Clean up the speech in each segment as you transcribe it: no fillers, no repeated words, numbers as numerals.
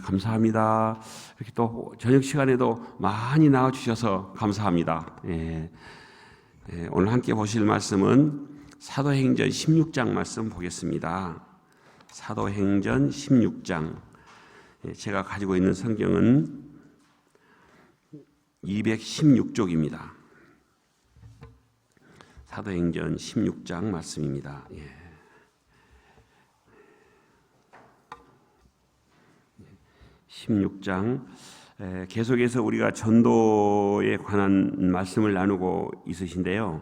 감사합니다. 이렇게 또 저녁 시간에도 많이 나와주셔서 감사합니다. 오늘 함께 보실 말씀은 사도행전 16장 말씀 보겠습니다. 사도행전 16장. 제가 가지고 있는 성경은 216쪽입니다. 사도행전 16장 말씀입니다. 16장. 계속해서 우리가 전도에 관한 말씀을 나누고 있으신데요.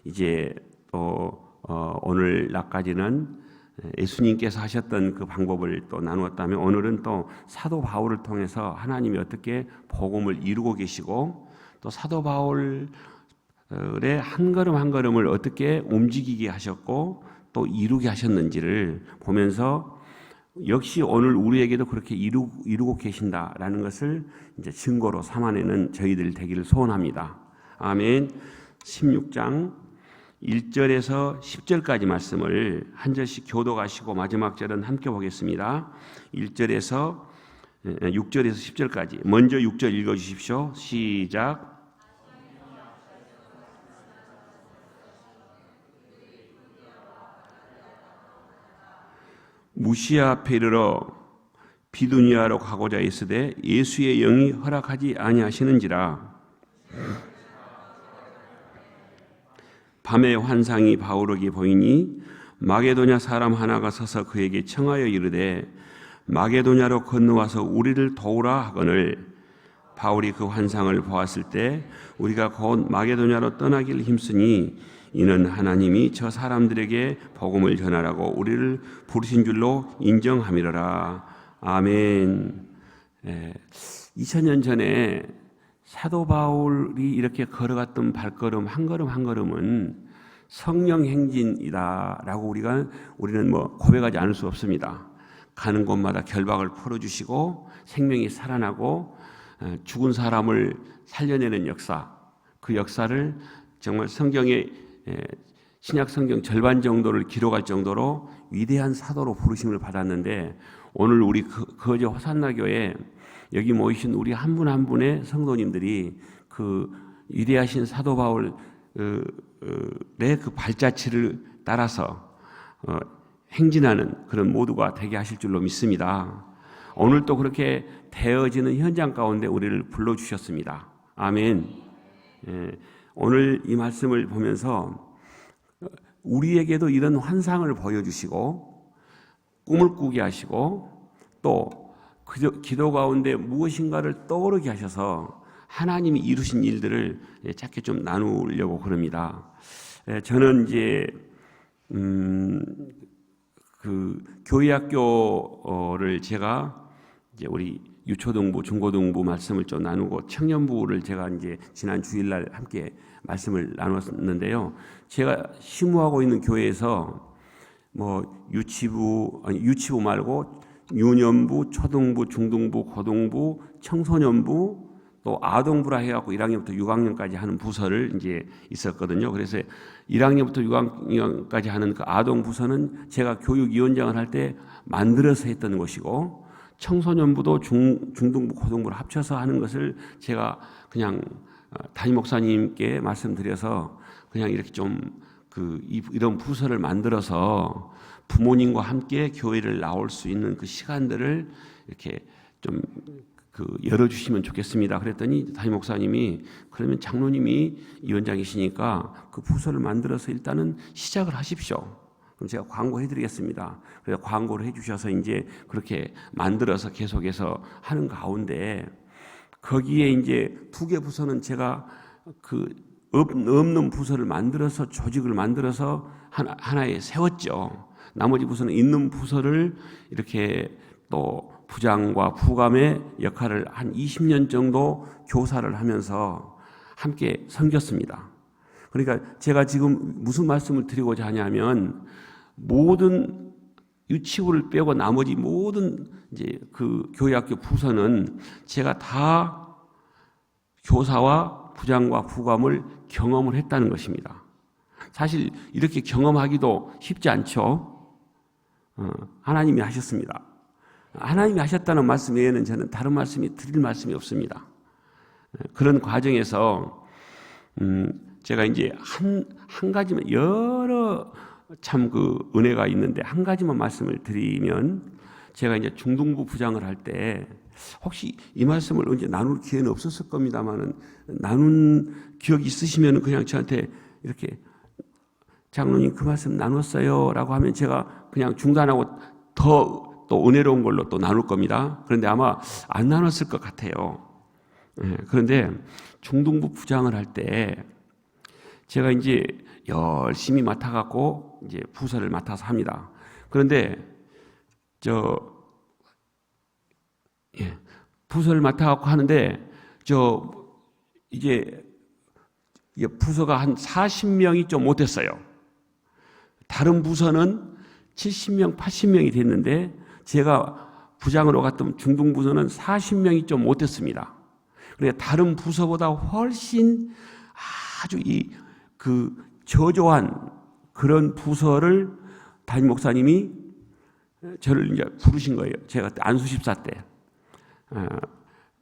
이제 또 오늘 낮까지는 예수님께서 하셨던 그 방법을 또 나누었다면, 오늘은 또 사도 바울을 통해서 하나님이 어떻게 복음을 이루고 계시고, 또 사도 바울의 한 걸음 한 걸음을 어떻게 움직이게 하셨고 또 이루게 하셨는지를 보면서, 역시 오늘 우리에게도 그렇게 이루고 계신다라는 것을 이제 증거로 삼아내는 저희들 되기를 소원합니다. 아멘. 16장 1절에서 10절까지 말씀을 한 절씩 교독하시고 마지막 절은 함께 보겠습니다. 1절에서 6절에서 10절까지. 먼저 6절 읽어주십시오. 시작. 무시아 앞에 이르러 비두니아로 가고자 있으되 예수의 영이 허락하지 아니하시는지라. 밤에 환상이 바울에게 보이니 마게도냐 사람 하나가 서서 그에게 청하여 이르되 마게도냐로 건너와서 우리를 도우라 하거늘, 바울이 그 환상을 보았을 때 우리가 곧 마게도냐로 떠나기를 힘쓰니 이는 하나님이 저 사람들에게 복음을 전하라고 우리를 부르신 줄로 인정함이로라. 아멘. 2000년 전에 사도 바울이 이렇게 걸어갔던 발걸음 한 걸음 한 걸음은 성령 행진이다라고 우리는 고백하지 않을 수 없습니다. 가는 곳마다 결박을 풀어주시고 생명이 살아나고 죽은 사람을 살려내는 역사, 그 역사를 정말 신약 성경 절반 정도를 기록할 정도로 위대한 사도로 부르심을 받았는데, 오늘 우리 거제 호산나 교회 여기 모이신 우리 한 분 한 분의 성도님들이 그 위대하신 사도 바울의 그 발자취를 따라서 행진하는 그런 모두가 되게 하실 줄로 믿습니다. 오늘 또 그렇게 되어지는 현장 가운데 우리를 불러주셨습니다. 아멘. 오늘 이 말씀을 보면서 우리에게도 이런 환상을 보여주시고 꿈을 꾸게 하시고 또 기도 가운데 무엇인가를 떠오르게 하셔서 하나님이 이루신 일들을 짧게 좀 나누려고 그럽니다. 저는 이제 그 교회학교를 제가 이제 우리 유초등부, 중고등부 말씀을 좀 나누고 청년부를 제가 이제 지난 주일날 함께 말씀을 나눴는데요. 제가 심우하고 있는 교회에서 유치부 말고 유년부, 초등부, 중등부, 고등부, 청소년부, 또 아동부라 해갖고 1학년부터 6학년까지 하는 부서를 이제 있었거든요. 그래서 1학년부터 6학년까지 하는 그 아동 부서는 제가 교육위원장을 할 때 만들어서 했던 것이고, 청소년부도 중등부, 고등부를 합쳐서 하는 것을 제가 그냥 담임 목사님께 말씀드려서 그냥 이렇게 좀 이런 부서를 만들어서 부모님과 함께 교회를 나올 수 있는 그 시간들을 이렇게 좀 열어주시면 좋겠습니다. 그랬더니 담임 목사님이 그러면 장로님이 위원장이시니까 그 부서를 만들어서 일단은 시작을 하십시오. 그럼 제가 광고해드리겠습니다. 그래서 광고를 해주셔서 이제 그렇게 만들어서 계속해서 하는 가운데, 거기에 이제 2개 부서는 제가 없는 부서를 만들어서 조직을 만들어서 하나에 세웠죠. 나머지 부서는 있는 부서를 이렇게 또 부장과 부감의 역할을 한 20년 정도 교사를 하면서 함께 섬겼습니다. 그러니까 제가 지금 무슨 말씀을 드리고자 하냐면, 모든 유치부를 빼고 나머지 모든 이제 그 교회학교 부서는 제가 다 교사와 부장과 부감을 경험을 했다는 것입니다. 사실 이렇게 경험하기도 쉽지 않죠. 하나님이 하셨습니다. 하나님이 하셨다는 말씀 외에는 저는 다른 말씀이 드릴 말씀이 없습니다. 그런 과정에서 제가 이제 한 가지만, 여러 참 그 은혜가 있는데 한 가지만 말씀을 드리면, 제가 이제 중등부 부장을 할 때 혹시 이 말씀을 언제 나눌 기회는 없었을 겁니다만은, 나눈 기억이 있으시면 그냥 저한테 이렇게 장로님 그 말씀 나눴어요 라고 하면 제가 그냥 중단하고 더 또 은혜로운 걸로 또 나눌 겁니다. 그런데 아마 안 나눴을 것 같아요. 그런데 중등부 부장을 할 때 제가 이제 열심히 맡아갖고 이제 부서를 맡아서 합니다. 그런데 부서를 맡아갖고 하는데 이제 부서가 한 40명이 좀 못됐어요. 다른 부서는 70명, 80명이 됐는데 제가 부장으로 갔던 중등부서는 40명이 좀 못됐습니다. 그러니까 다른 부서보다 훨씬 아주 저조한 그런 부서를 담임 목사님이 저를 이제 부르신 거예요. 제가 그때 안수집사 때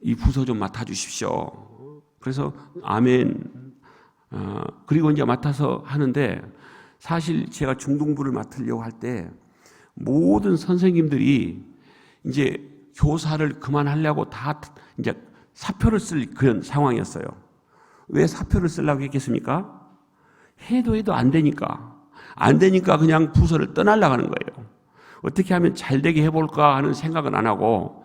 이 부서 좀 맡아주십시오. 그래서 아멘. 그리고 이제 맡아서 하는데, 사실 제가 중등부를 맡으려고 할 때 모든 선생님들이 이제 교사를 그만하려고 다 이제 사표를 쓸 그런 상황이었어요. 왜 사표를 쓰려고 했겠습니까? 해도 안 되니까. 안 되니까 그냥 부서를 떠나려고 하는 거예요. 어떻게 하면 잘 되게 해볼까 하는 생각은 안 하고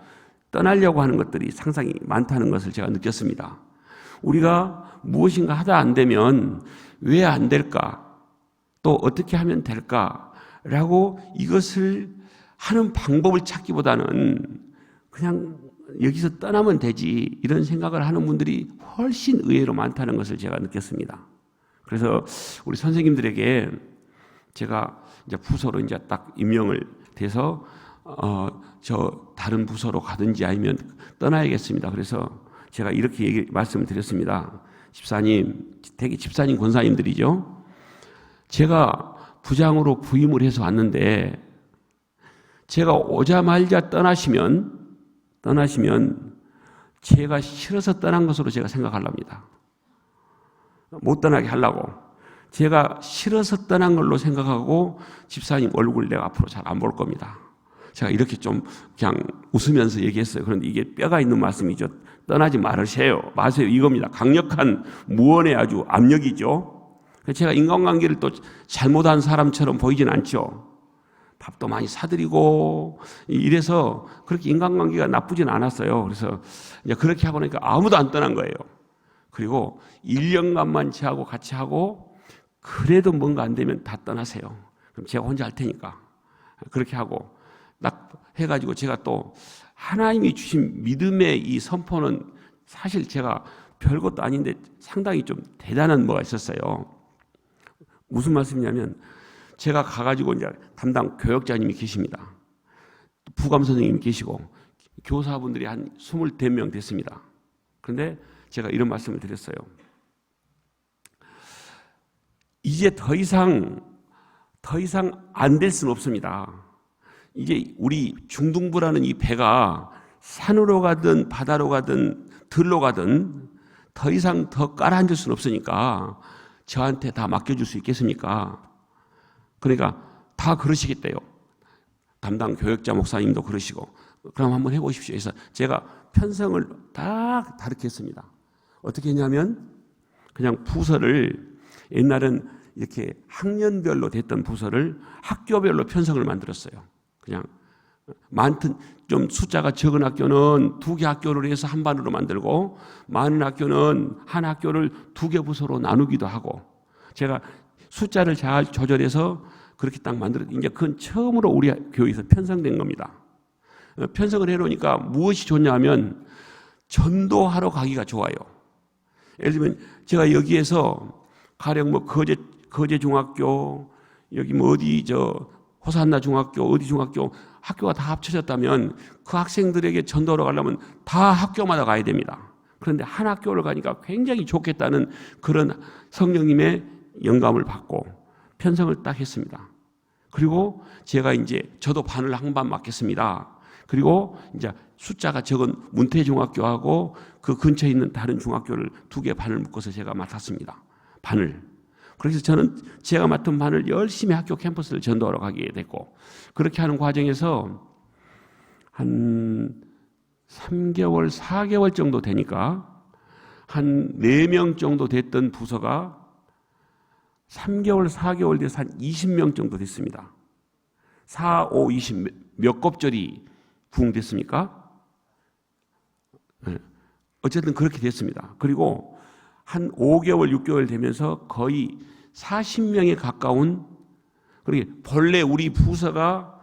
떠나려고 하는 것들이 상당히 많다는 것을 제가 느꼈습니다. 우리가 무엇인가 하다 안 되면 왜 안 될까? 또 어떻게 하면 될까라고 이것을 하는 방법을 찾기보다는 그냥 여기서 떠나면 되지, 이런 생각을 하는 분들이 훨씬 의외로 많다는 것을 제가 느꼈습니다. 그래서 우리 선생님들에게 제가 이제 부서로 이제 딱 임명을 돼서 저 다른 부서로 가든지 아니면 떠나야겠습니다. 그래서 제가 이렇게 말씀을 드렸습니다. 집사님, 되게 집사님 권사님들이죠. 제가 부장으로 부임을 해서 왔는데 제가 오자마자 떠나시면 제가 싫어서 떠난 것으로 제가 생각하랍니다. 못 떠나게 하려고. 제가 싫어서 떠난 걸로 생각하고 집사님 얼굴 내가 앞으로 잘 안 볼 겁니다. 제가 이렇게 좀 그냥 웃으면서 얘기했어요. 그런데 이게 뼈가 있는 말씀이죠. 떠나지 마세요. 이겁니다. 강력한 무언의 아주 압력이죠. 제가 인간관계를 또 잘못한 사람처럼 보이진 않죠. 밥도 많이 사드리고 이래서 그렇게 인간관계가 나쁘진 않았어요. 그래서 이제 그렇게 하고 나니까 아무도 안 떠난 거예요. 그리고 1년간만 저하고 같이 하고 그래도 뭔가 안 되면 다 떠나세요. 그럼 제가 혼자 할 테니까. 그렇게 하고 딱 해가지고 제가 또 하나님이 주신 믿음의 이 선포는 사실 제가 별것도 아닌데 상당히 좀 대단한 뭐가 있었어요. 무슨 말씀이냐면 제가 가가지고 이제 담당 교역자님이 계십니다. 부감 선생님이 계시고 교사분들이 한 24명 됐습니다. 그런데 제가 이런 말씀을 드렸어요. 이제 더 이상 안 될 수는 없습니다. 이제 우리 중등부라는 이 배가 산으로 가든 바다로 가든 들로 가든 더 이상 더 깔아앉을 수는 없으니까 저한테 다 맡겨줄 수 있겠습니까? 그러니까 다 그러시겠대요. 담당 교역자 목사님도 그러시고. 그럼 한번 해보십시오. 그래서 제가 편성을 다 다르게 했습니다. 어떻게 했냐면 그냥 부서를, 옛날엔 이렇게 학년별로 됐던 부서를 학교별로 편성을 만들었어요. 그냥 많든 좀 숫자가 적은 학교는 2개 학교를 해서 한 반으로 만들고, 많은 학교는 한 학교를 2개 부서로 나누기도 하고, 제가 숫자를 잘 조절해서 그렇게 딱 만들었. 이제 그건 처음으로 우리 교회에서 편성된 겁니다. 편성을 해놓으니까 무엇이 좋냐면 전도하러 가기가 좋아요. 예를 들면 제가 여기에서 가령 뭐 거제 중학교, 여기 뭐 어디 호산나 중학교, 어디 중학교, 학교가 다 합쳐졌다면 그 학생들에게 전도하러 가려면 다 학교마다 가야 됩니다. 그런데 한 학교를 가니까 굉장히 좋겠다는 그런 성령님의 영감을 받고 편성을 딱 했습니다. 그리고 제가 이제 저도 반을 한 반 맡겠습니다. 그리고 이제 숫자가 적은 문태중학교하고 그 근처에 있는 다른 중학교를 2개 반을 묶어서 제가 맡았습니다. 반을. 그래서 저는 제가 맡은 반을 열심히 학교 캠퍼스를 전도하러 가게 됐고, 그렇게 하는 과정에서 한 3개월, 4개월 정도 되니까 한 4명 정도 됐던 부서가 3개월, 4개월 돼서 한 20명 정도 됐습니다. 4, 5, 20 몇 곱절이 부흥됐습니까? 네. 어쨌든 그렇게 됐습니다. 그리고 한 5개월, 6개월 되면서 거의 40명에 가까운, 그러게 본래 우리 부서가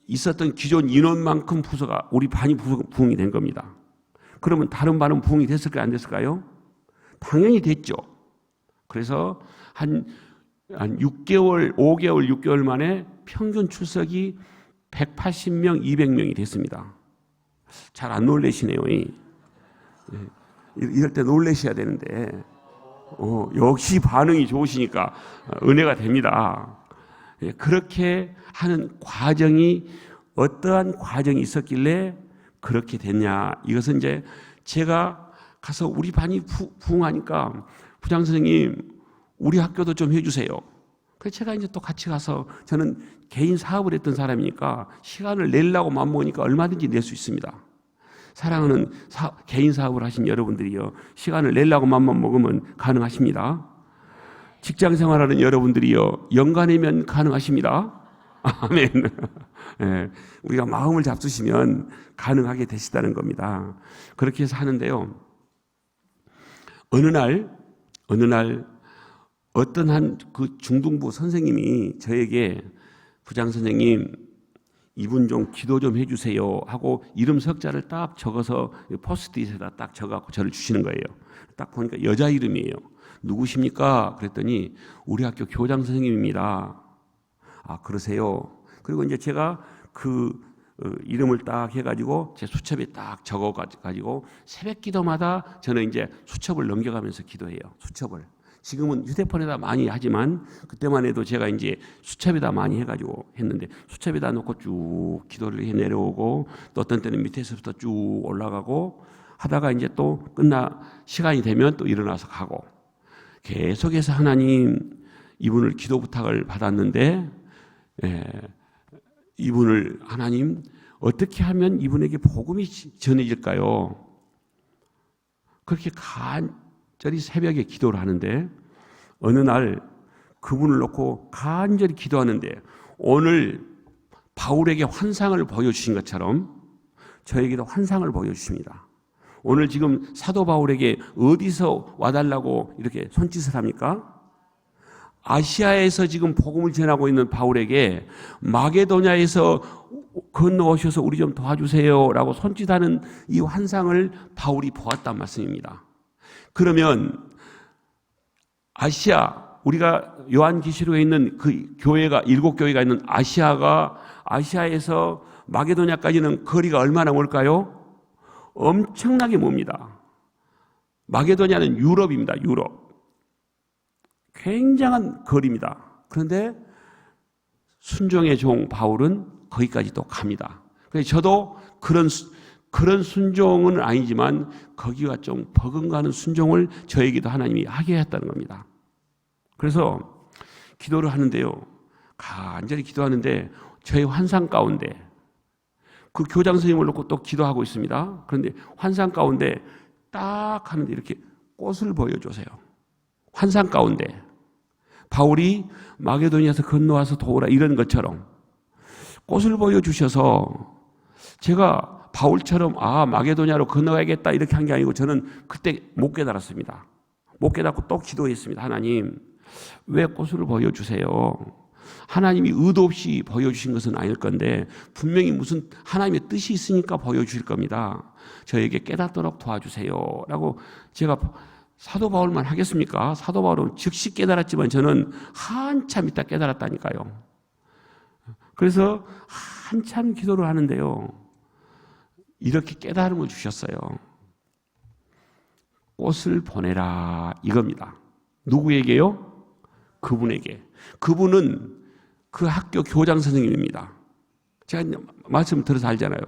있었던 기존 인원만큼 부서가, 우리 반이 부흥이 된 겁니다. 그러면 다른 반은 부흥이 됐을까요? 안 됐을까요? 당연히 됐죠. 그래서 한 6개월, 5개월, 6개월 만에 평균 출석이 180명, 200명이 됐습니다. 잘 안 놀라시네요. 이럴 때 놀라셔야 되는데, 역시 반응이 좋으시니까 은혜가 됩니다. 그렇게 하는 과정이, 어떠한 과정이 있었길래 그렇게 됐냐. 이것은 이제 제가 가서 우리 반이 부흥하니까 부장 선생님, 우리 학교도 좀 해주세요. 그래서 제가 이제 또 같이 가서, 저는 개인 사업을 했던 사람이니까 시간을 내려고 마음먹으니까 얼마든지 낼 수 있습니다. 사랑하는 개인 사업을 하신 여러분들이요, 시간을 내려고 마음만 먹으면 가능하십니다. 직장 생활하는 여러분들이요, 연간이면 가능하십니다. 아멘. 네, 우리가 마음을 잡수시면 가능하게 되시다는 겁니다. 그렇게 해서 하는데요, 어느 날 어떤 한 그 중등부 선생님이 저에게, 부장 선생님, 이분 좀 기도 좀 해주세요 하고 이름 석자를 딱 적어서 포스트잇에다 딱 적어갖고 저를 주시는 거예요. 딱 보니까 여자 이름이에요. 누구십니까? 그랬더니 우리 학교 교장 선생님입니다. 아, 그러세요? 그리고 이제 제가 그 이름을 딱 해가지고 제 수첩에 딱 적어가지고 새벽 기도마다 저는 이제 수첩을 넘겨가면서 기도해요. 수첩을. 지금은 휴대폰에다 많이 하지만 그때만 해도 제가 이제 수첩에다 많이 해가지고 했는데, 수첩에다 놓고 쭉 기도를 해 내려오고, 또 어떤 때는 밑에서부터 쭉 올라가고 하다가 이제 또 시간이 되면 또 일어나서 가고, 계속해서 하나님, 이분을 기도 부탁을 받았는데, 이분을 하나님 어떻게 하면 이분에게 복음이 전해질까요? 그렇게 간절히 새벽에 기도를 하는데, 어느 날 그분을 놓고 간절히 기도하는데, 오늘 바울에게 환상을 보여주신 것처럼 저에게도 환상을 보여주십니다. 오늘 지금 사도 바울에게 어디서 와달라고 이렇게 손짓을 합니까? 아시아에서 지금 복음을 전하고 있는 바울에게 마게도냐에서 건너오셔서 우리 좀 도와주세요 라고 손짓하는 이 환상을 바울이 보았단 말씀입니다. 그러면 아시아, 우리가 요한계시록에 있는 그 교회가, 7교회가 있는 아시아에서 마게도냐까지는 거리가 얼마나 멀까요? 엄청나게 멉니다. 마게도냐는 유럽입니다. 유럽. 굉장한 거리입니다. 그런데 순종의 종 바울은 거기까지 또 갑니다. 그래서 저도 그런 순종은 아니지만 거기가 좀 버금가는 순종을 저에게도 하나님이 하게 했다는 겁니다. 그래서 기도를 하는데요, 간절히 기도하는데 저의 환상 가운데 그 교장 선생님을 놓고 또 기도하고 있습니다. 그런데 환상 가운데 딱 하는데 이렇게 꽃을 보여주세요. 환상 가운데 바울이 마게도니아에서 건너와서 도우라 이런 것처럼 꽃을 보여주셔서, 제가 바울처럼 마게도냐로 건너가야겠다 이렇게 한 게 아니고, 저는 그때 못 깨달았습니다. 못 깨닫고 또 기도했습니다. 하나님, 왜 꽃을 보여주세요? 하나님이 의도 없이 보여주신 것은 아닐 건데 분명히 무슨 하나님의 뜻이 있으니까 보여주실 겁니다. 저에게 깨닫도록 도와주세요 라고. 제가 사도 바울만 하겠습니까? 사도 바울은 즉시 깨달았지만 저는 한참 있다 깨달았다니까요. 그래서 한참 기도를 하는데요, 이렇게 깨달음을 주셨어요. 꽃을 보내라 이겁니다. 누구에게요? 그분에게. 그분은 그 학교 교장 선생님입니다. 제가 말씀 들어서 알잖아요.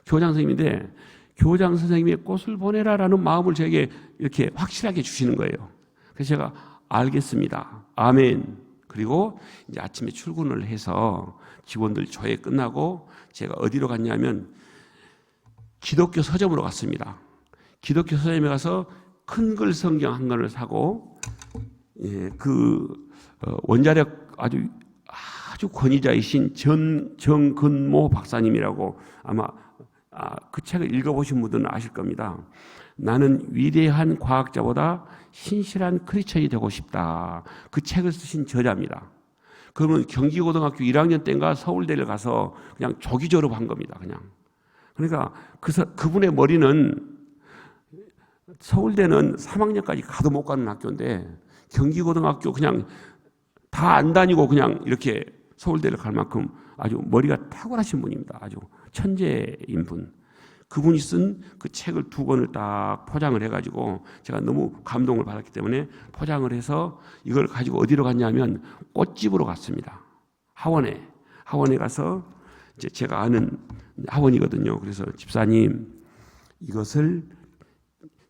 교장 선생님인데 교장 선생님의 꽃을 보내라라는 마음을 저에게 이렇게 확실하게 주시는 거예요. 그래서 제가 알겠습니다. 아멘. 그리고 이제 아침에 출근을 해서 직원들 조회 끝나고 제가 어디로 갔냐면 기독교 서점으로 갔습니다. 기독교 서점에 가서 큰 글 성경 한 권을 사고 원자력 아주 권위자이신 정근모 박사님이라고 아마 그 책을 읽어보신 분들은 아실 겁니다. 나는 위대한 과학자보다 신실한 크리스천이 되고 싶다. 그 책을 쓰신 저자입니다. 그러면 경기고등학교 1학년 때인가 서울대를 가서 그냥 조기 졸업한 겁니다. 그러니까 그분의 머리는 서울대는 3학년까지 가도 못 가는 학교인데 경기고등학교 그냥 다 안 다니고 그냥 이렇게 서울대를 갈 만큼 아주 머리가 탁월하신 분입니다. 아주 천재인 분. 그분이 쓴 그 책을 2권을 딱 포장을 해가지고 제가 너무 감동을 받았기 때문에 포장을 해서 이걸 가지고 어디로 갔냐면 꽃집으로 갔습니다. 하원에 가서 이제 제가 아는 하원이거든요. 그래서 집사님 이것을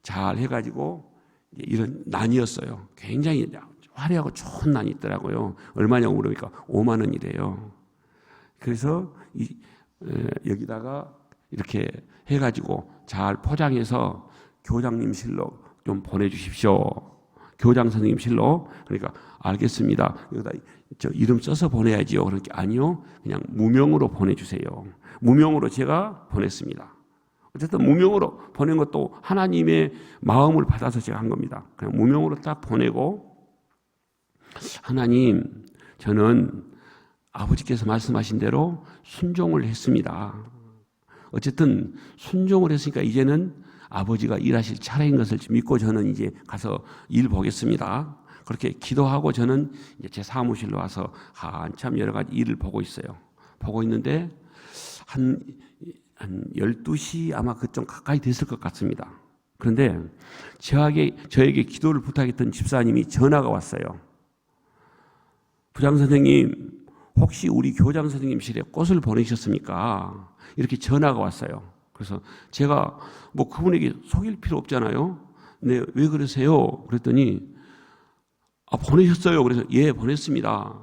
잘 해가지고 이런 난이었어요. 굉장히 화려하고 좋은 난이 있더라고요. 얼마냐고 물으니까 5만 원이래요. 그래서 여기다가 이렇게 해가지고 잘 포장해서 교장님실로 좀 보내주십시오. 교장 선생님실로. 그러니까 알겠습니다. 여기다 저 이름 써서 보내야지요. 그러니까 아니요, 그냥 무명으로 보내주세요. 무명으로 제가 보냈습니다. 어쨌든 무명으로 보낸 것도 하나님의 마음을 받아서 제가 한 겁니다. 그냥 무명으로 딱 보내고 하나님, 저는 아버지께서 말씀하신 대로 순종을 했습니다. 어쨌든 순종을 했으니까 이제는 아버지가 일하실 차례인 것을 믿고 저는 이제 가서 일 보겠습니다. 그렇게 기도하고 저는 이제 제 사무실로 와서 한참 여러 가지 일을 보고 있어요. 보고 있는데 한 12시 아마 그 좀 가까이 됐을 것 같습니다. 그런데 저에게 기도를 부탁했던 집사님이 전화가 왔어요. 부장 선생님, 혹시 우리 교장 선생님실에 꽃을 보내셨습니까? 이렇게 전화가 왔어요. 그래서 제가 뭐 그분에게 속일 필요 없잖아요. 네, 왜 그러세요? 그랬더니 보내셨어요. 그래서 예, 보냈습니다.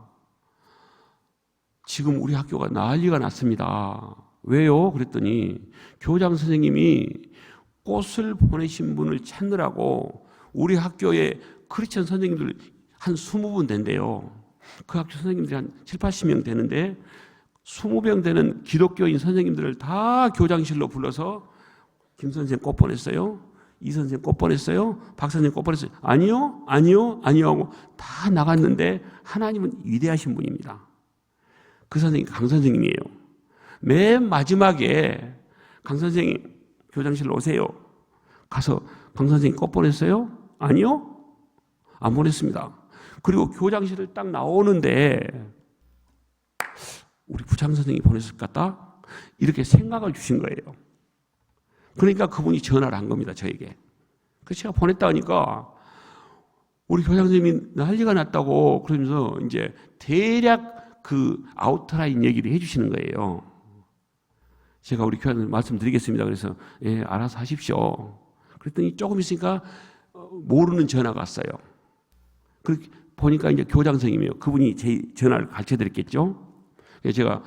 지금 우리 학교가 난리가 났습니다. 왜요? 그랬더니 교장 선생님이 꽃을 보내신 분을 찾느라고 우리 학교에 크리스천 선생님들 한 20분 된대요. 그 학교 선생님들이 한 7, 80명 되는데 20명 되는 기독교인 선생님들을 다 교장실로 불러서 김 선생님 꽃 보냈어요? 이 선생님 꽃 보냈어요? 박 선생님 꽃 보냈어요? 아니요 하고 다 나갔는데 하나님은 위대하신 분입니다. 그 선생님 강 선생님이에요. 맨 마지막에 강 선생님 교장실로 오세요. 가서 강 선생님 꽃 보냈어요? 아니요, 안 보냈습니다. 그리고 교장실을 딱 나오는데 우리 부장 선생님이 보냈을 것 같다? 이렇게 생각을 주신 거예요. 그러니까 그분이 전화를 한 겁니다, 저에게. 그래서 제가 보냈다 하니까 우리 교장 선생님이 난리가 났다고 그러면서 이제 대략 그 아웃라인 얘기를 해주시는 거예요. 제가 우리 교장님 말씀드리겠습니다. 그래서 예, 알아서 하십시오. 그랬더니 조금 있으니까 모르는 전화가 왔어요. 그렇게 보니까 이제 교장 선생님이에요. 그분이 제 전화를 가르쳐 드렸겠죠. 그래서 제가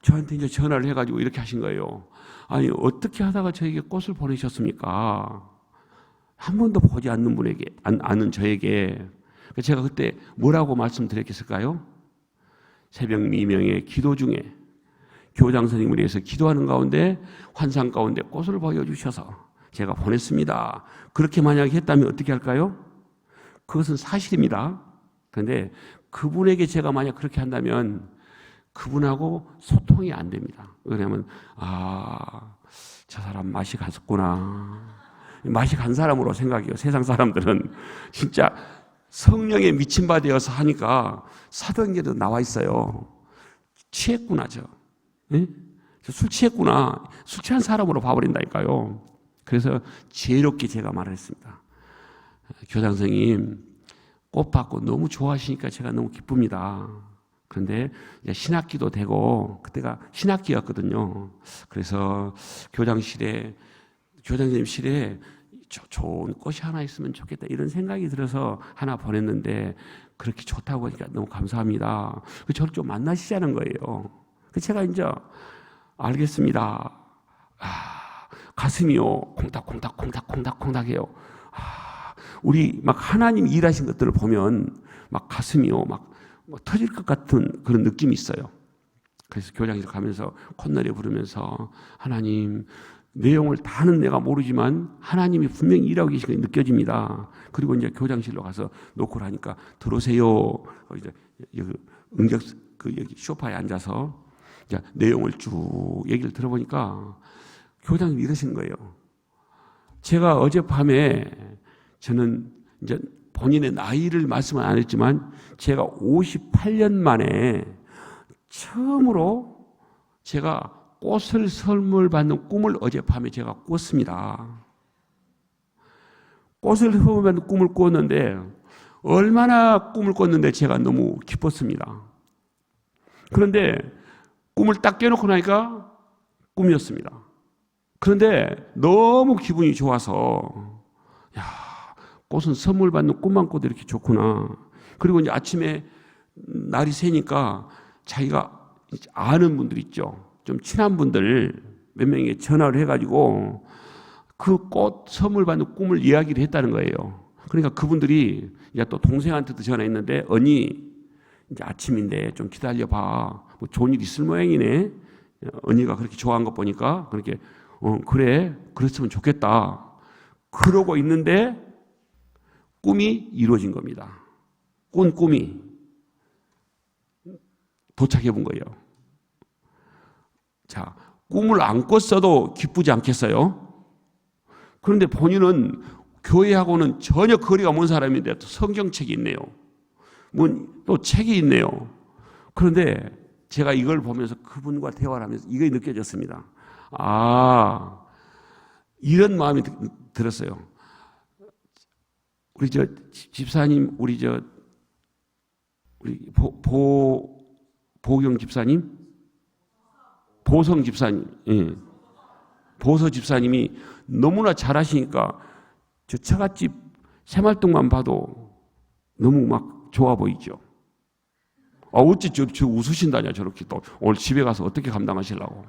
저한테 이제 전화를 해가지고 이렇게 하신 거예요. 아니, 어떻게 하다가 저에게 꽃을 보내셨습니까? 한 번도 보지 않는 분에게, 아는 저에게. 제가 그때 뭐라고 말씀드렸겠을까요? 새벽 미명의 기도 중에 교장 선생님을 위해서 기도하는 가운데 환상 가운데 꽃을 보여주셔서 제가 보냈습니다. 그렇게 만약에 했다면 어떻게 할까요? 그것은 사실입니다. 그런데 그분에게 제가 만약 그렇게 한다면 그분하고 소통이 안 됩니다. 왜냐하면 저 사람 맛이 갔구나. 맛이 간 사람으로 생각해요. 세상 사람들은 진짜 성령에 미친 바 되어서 하니까 사도행전에도 나와 있어요. 취했구나 저. 술 취했구나. 술 취한 사람으로 봐버린다니까요. 그래서 지혜롭게 제가 말을 했습니다. 교장 선생님, 꽃 받고 너무 좋아하시니까 제가 너무 기쁩니다. 그런데 이제 신학기도 되고 그때가 신학기였거든요. 그래서 교장선생님실에 좋은 꽃이 하나 있으면 좋겠다 이런 생각이 들어서 하나 보냈는데 그렇게 좋다고 하니까 너무 감사합니다. 저를 좀 만나시자는 거예요. 제가 이제 알겠습니다. 가슴이요 콩닥콩닥해요. 우리 막 하나님 일하신 것들을 보면 막 가슴이요 막 터질 것 같은 그런 느낌이 있어요. 그래서 교장실 가면서 콧노래 부르면서 하나님 내용을 다는 내가 모르지만 하나님이 분명히 일하고 계신 게 느껴집니다. 그리고 이제 교장실로 가서 노크를 하니까 들어오세요. 이제 여기 소파에 앉아서 이제 내용을 쭉 얘기를 들어보니까 교장님이 이러시는 거예요. 제가 어젯밤에 저는 이제 본인의 나이를 말씀은 안 했지만 제가 58년 만에 처음으로 제가 꽃을 선물 받는 꿈을 어젯밤에 제가 꿨습니다. 꽃을 선물 받는 꿈을 꿨는데 얼마나 꿈을 꿨는데 제가 너무 기뻤습니다. 그런데 꿈을 딱 깨놓고 나니까 꿈이었습니다. 그런데 너무 기분이 좋아서 꽃은 선물 받는 꿈만 꿔도 이렇게 좋구나. 그리고 이제 아침에 날이 새니까 자기가 아는 분들 있죠. 좀 친한 분들 몇 명에게 전화를 해가지고 그 꽃 선물 받는 꿈을 이야기를 했다는 거예요. 그러니까 그분들이 이제 또 동생한테도 전화했는데 언니 이제 아침인데 좀 기다려봐. 뭐 좋은 일 있을 모양이네. 언니가 그렇게 좋아한 거 보니까 그렇게 그래 그랬으면 좋겠다. 그러고 있는데 꿈이 이루어진 겁니다. 꾼 꿈이 도착해 본 거예요. 자, 꿈을 안 꿨어도 기쁘지 않겠어요? 그런데 본인은 교회하고는 전혀 거리가 먼 사람인데 또 성경책이 있네요. 또 책이 있네요. 그런데 제가 이걸 보면서 그분과 대화를 하면서 이게 느껴졌습니다. 이런 마음이 들었어요. 우리 집사님, 우리 보경 집사님, 보성 집사님, 보서 집사님이 너무나 잘하시니까 저 처갓집 새말뚝만 봐도 너무 막 좋아 보이죠. 어찌 저 웃으신다냐 저렇게 또 오늘 집에 가서 어떻게 감당하시려고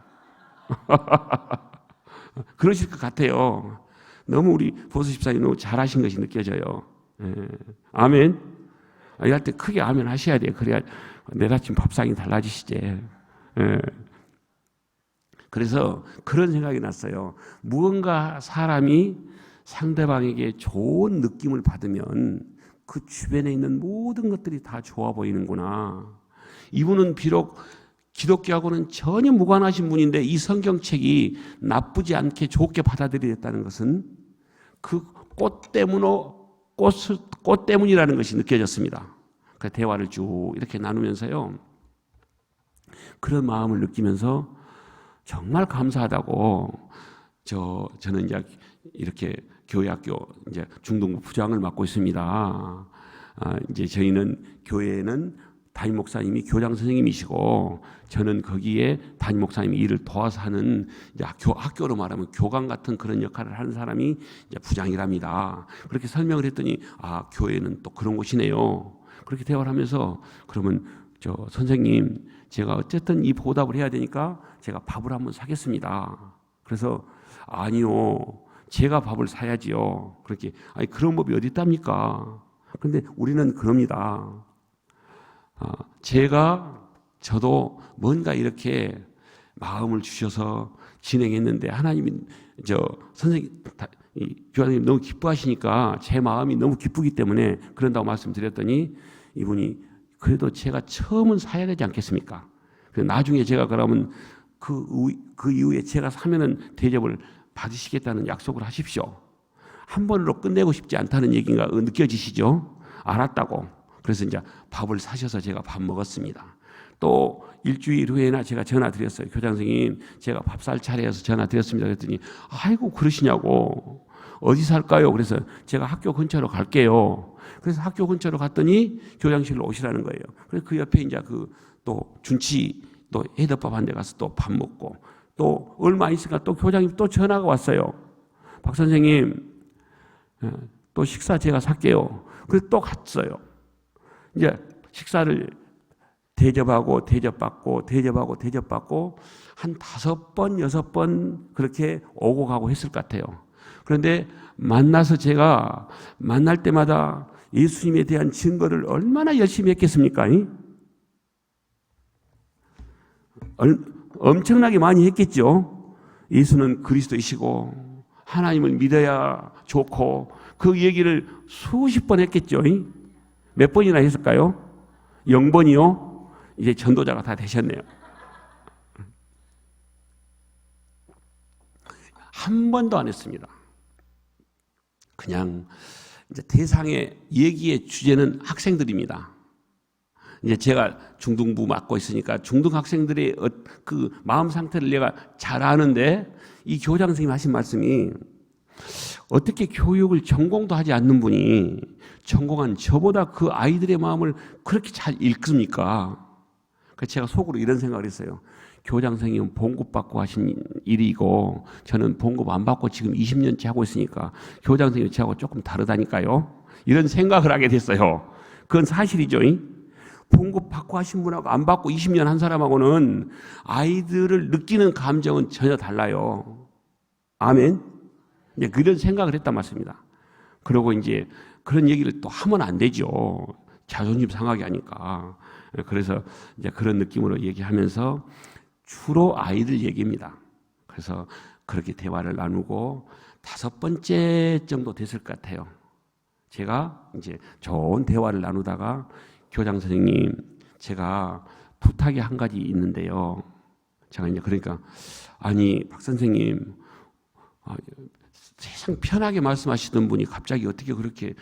그러실 것 같아요. 너무 우리 보수 집사님 너무 잘하신 것이 느껴져요. 아멘. 이럴 때 크게 아멘 하셔야 돼요. 그래야 내일 아침 밥상이 달라지시지. 그래서 그런 생각이 났어요. 무언가 사람이 상대방에게 좋은 느낌을 받으면 그 주변에 있는 모든 것들이 다 좋아 보이는구나. 이분은 비록 기독교하고는 전혀 무관하신 분인데 이 성경책이 나쁘지 않게 좋게 받아들여졌다는 것은 그 꽃 때문이라는 것이 느껴졌습니다. 그 대화를 쭉 이렇게 나누면서요. 그런 마음을 느끼면서 정말 감사하다고 저는 이제 이렇게 교회학교 이제 중동부 부장을 맡고 있습니다. 이제 저희는 교회에는 담임 목사님이 교장 선생님이시고 저는 거기에 담임 목사님이 일을 도와서 하는 이제 학교로 말하면 교관 같은 그런 역할을 하는 사람이 이제 부장이랍니다. 그렇게 설명을 했더니 교회는 또 그런 곳이네요. 그렇게 대화를 하면서 그러면 선생님 제가 어쨌든 이 보답을 해야 되니까 제가 밥을 한번 사겠습니다. 그래서 아니요. 제가 밥을 사야지요. 그렇게 그런 법이 어디 있답니까? 그런데 우리는 그럽니다. 저도 뭔가 이렇게 마음을 주셔서 진행했는데 하나님이 교장님 너무 기뻐하시니까 제 마음이 너무 기쁘기 때문에 그런다고 말씀드렸더니 이분이 그래도 제가 처음은 사야 되지 않겠습니까? 나중에 제가 그러면 그 이후에 제가 사면은 대접을 받으시겠다는 약속을 하십시오. 한 번으로 끝내고 싶지 않다는 얘기가 느껴지시죠? 알았다고. 그래서 이제 밥을 사셔서 제가 밥 먹었습니다. 또 일주일 후에나 제가 전화 드렸어요. 교장 선생님, 제가 밥 살 차례여서 전화 드렸습니다. 그랬더니 아이고 그러시냐고. 어디 살까요? 그래서 제가 학교 근처로 갈게요. 그래서 학교 근처로 갔더니 교장실로 오시라는 거예요. 그래서 그 옆에 이제 그 또 준치 또 해덮밥 한 데 가서 또 밥 먹고 또 얼마 있으니까 또 교장님 또 전화가 왔어요. 박 선생님 또 식사 제가 살게요. 그래서 또 갔어요. 이제 식사를 대접하고 대접받고 한 5번, 6번 그렇게 오고 가고 했을 것 같아요. 그런데 만나서 제가 만날 때마다 예수님에 대한 증거를 얼마나 열심히 했겠습니까? 엄청나게 많이 했겠죠. 예수는 그리스도이시고 하나님을 믿어야 좋고 그 얘기를 수십 번 했겠죠. 몇 번이나 했을까요? 0번이요? 이제 전도자가 다 되셨네요. 한 번도 안 했습니다. 그냥 이제 대상의 얘기의 주제는 학생들입니다. 이제 제가 중등부 맡고 있으니까 중등 학생들의 그 마음 상태를 내가 잘 아는데 이 교장 선생님이 하신 말씀이 어떻게 교육을 전공도 하지 않는 분이 전공한 저보다 그 아이들의 마음을 그렇게 잘 읽습니까? 그래서 제가 속으로 이런 생각을 했어요. 교장 선생님은 봉급 받고 하신 일이고 저는 봉급 안 받고 지금 20년째 하고 있으니까 교장 선생님 저하고 조금 다르다니까요. 이런 생각을 하게 됐어요. 그건 사실이죠. 봉급 받고 하신 분하고 안 받고 20년 한 사람하고는 아이들을 느끼는 감정은 전혀 달라요. 아멘. 이제 그런 생각을 했단 말씀입니다. 그리고 이제 그런 얘기를 또 하면 안 되죠. 자존심 상하게 하니까. 그래서 이제 그런 느낌으로 얘기하면서 주로 아이들 얘기입니다. 그래서 그렇게 대화를 나누고 5번째 정도 됐을 것 같아요. 제가 이제 좋은 대화를 나누다가 교장 선생님, 제가 부탁이 한 가지 있는데요. 제가 이제 그러니까 아니 박 선생님 세상 편하게 말씀하시던 분이 갑자기 어떻게 그렇게